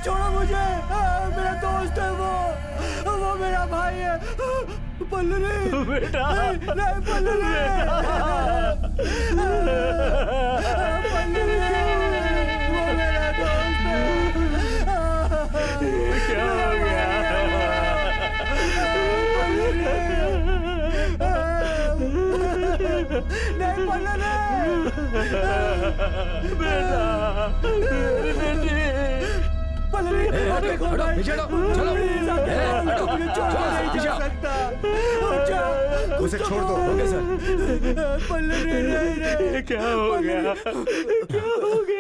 छोड़ो मुझे, मेरा दोस्त है वो मेरा भाई है। पल्लवी बेटा, नहीं पल्लवी, पल्लवी वो मेरा दोस्त है। क्या हो गया? नहीं पल्लवी बेटा, मेरी बेटी। पल्लवी, हटो, पीछे हटो, चलो। उसे छोड़ दो। Okay sir. क्या हो गया? क्या हो गया?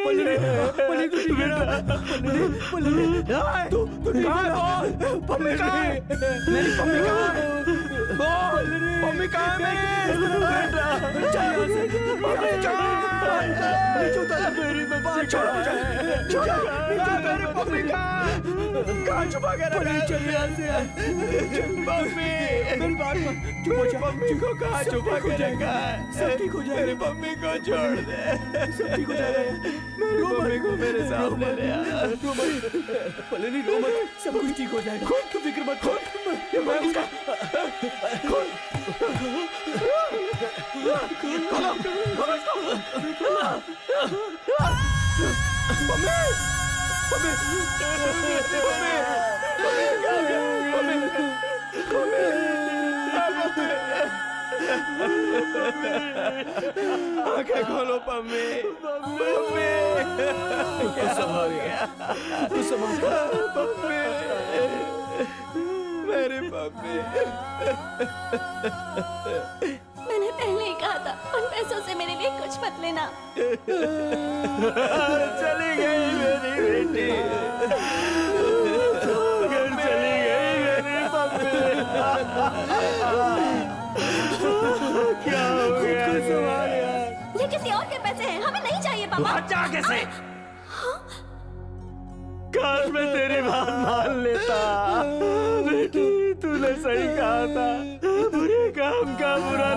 तू कहाँ है? पम्मी कहाँ है? मेरी पम्मी कहाँ है? बोल, पम्मी कहाँ है मेरी? पम्मी कहाँ है? मेरी बच्ची कहाँ है? मेरी पम्मी कहाँ है? कहाँ छुपा के रखा है? चल यहाँ से। पम्मी, मेरी बात मत। चुप हो जा। पम्मी को कहाँ छुपा के रखा है? सब ठीक हो जाएगा। मेरी पम्मी को छोड़ दे। सब ठीक हो जाएगा। मेरी पम्मी को मेरे सामने ले आ। रो मत, पलनी रो मत। सब कुछ ठीक हो जाएगा। तू फिक्र मत कर। मैं उसका आंखें खोलो पम्मी। पम्मी तू संभाल गया। तू संभाल पम्मी। मेरी पम्मी। मैंने पहले ही कहा था उन पैसों से मेरे लिए कुछ मत लेना। चली गई मेरी बेटी। घर चली गई मेरी पम्मी। क्या हो गया? ये किसी और के पैसे हैं, हमें नहीं चाहिए पापा। हट जा आगे से। काश मैं तेरी बात मान लेता। बेटी तूने सही कहा था। बुरे काम का बुरा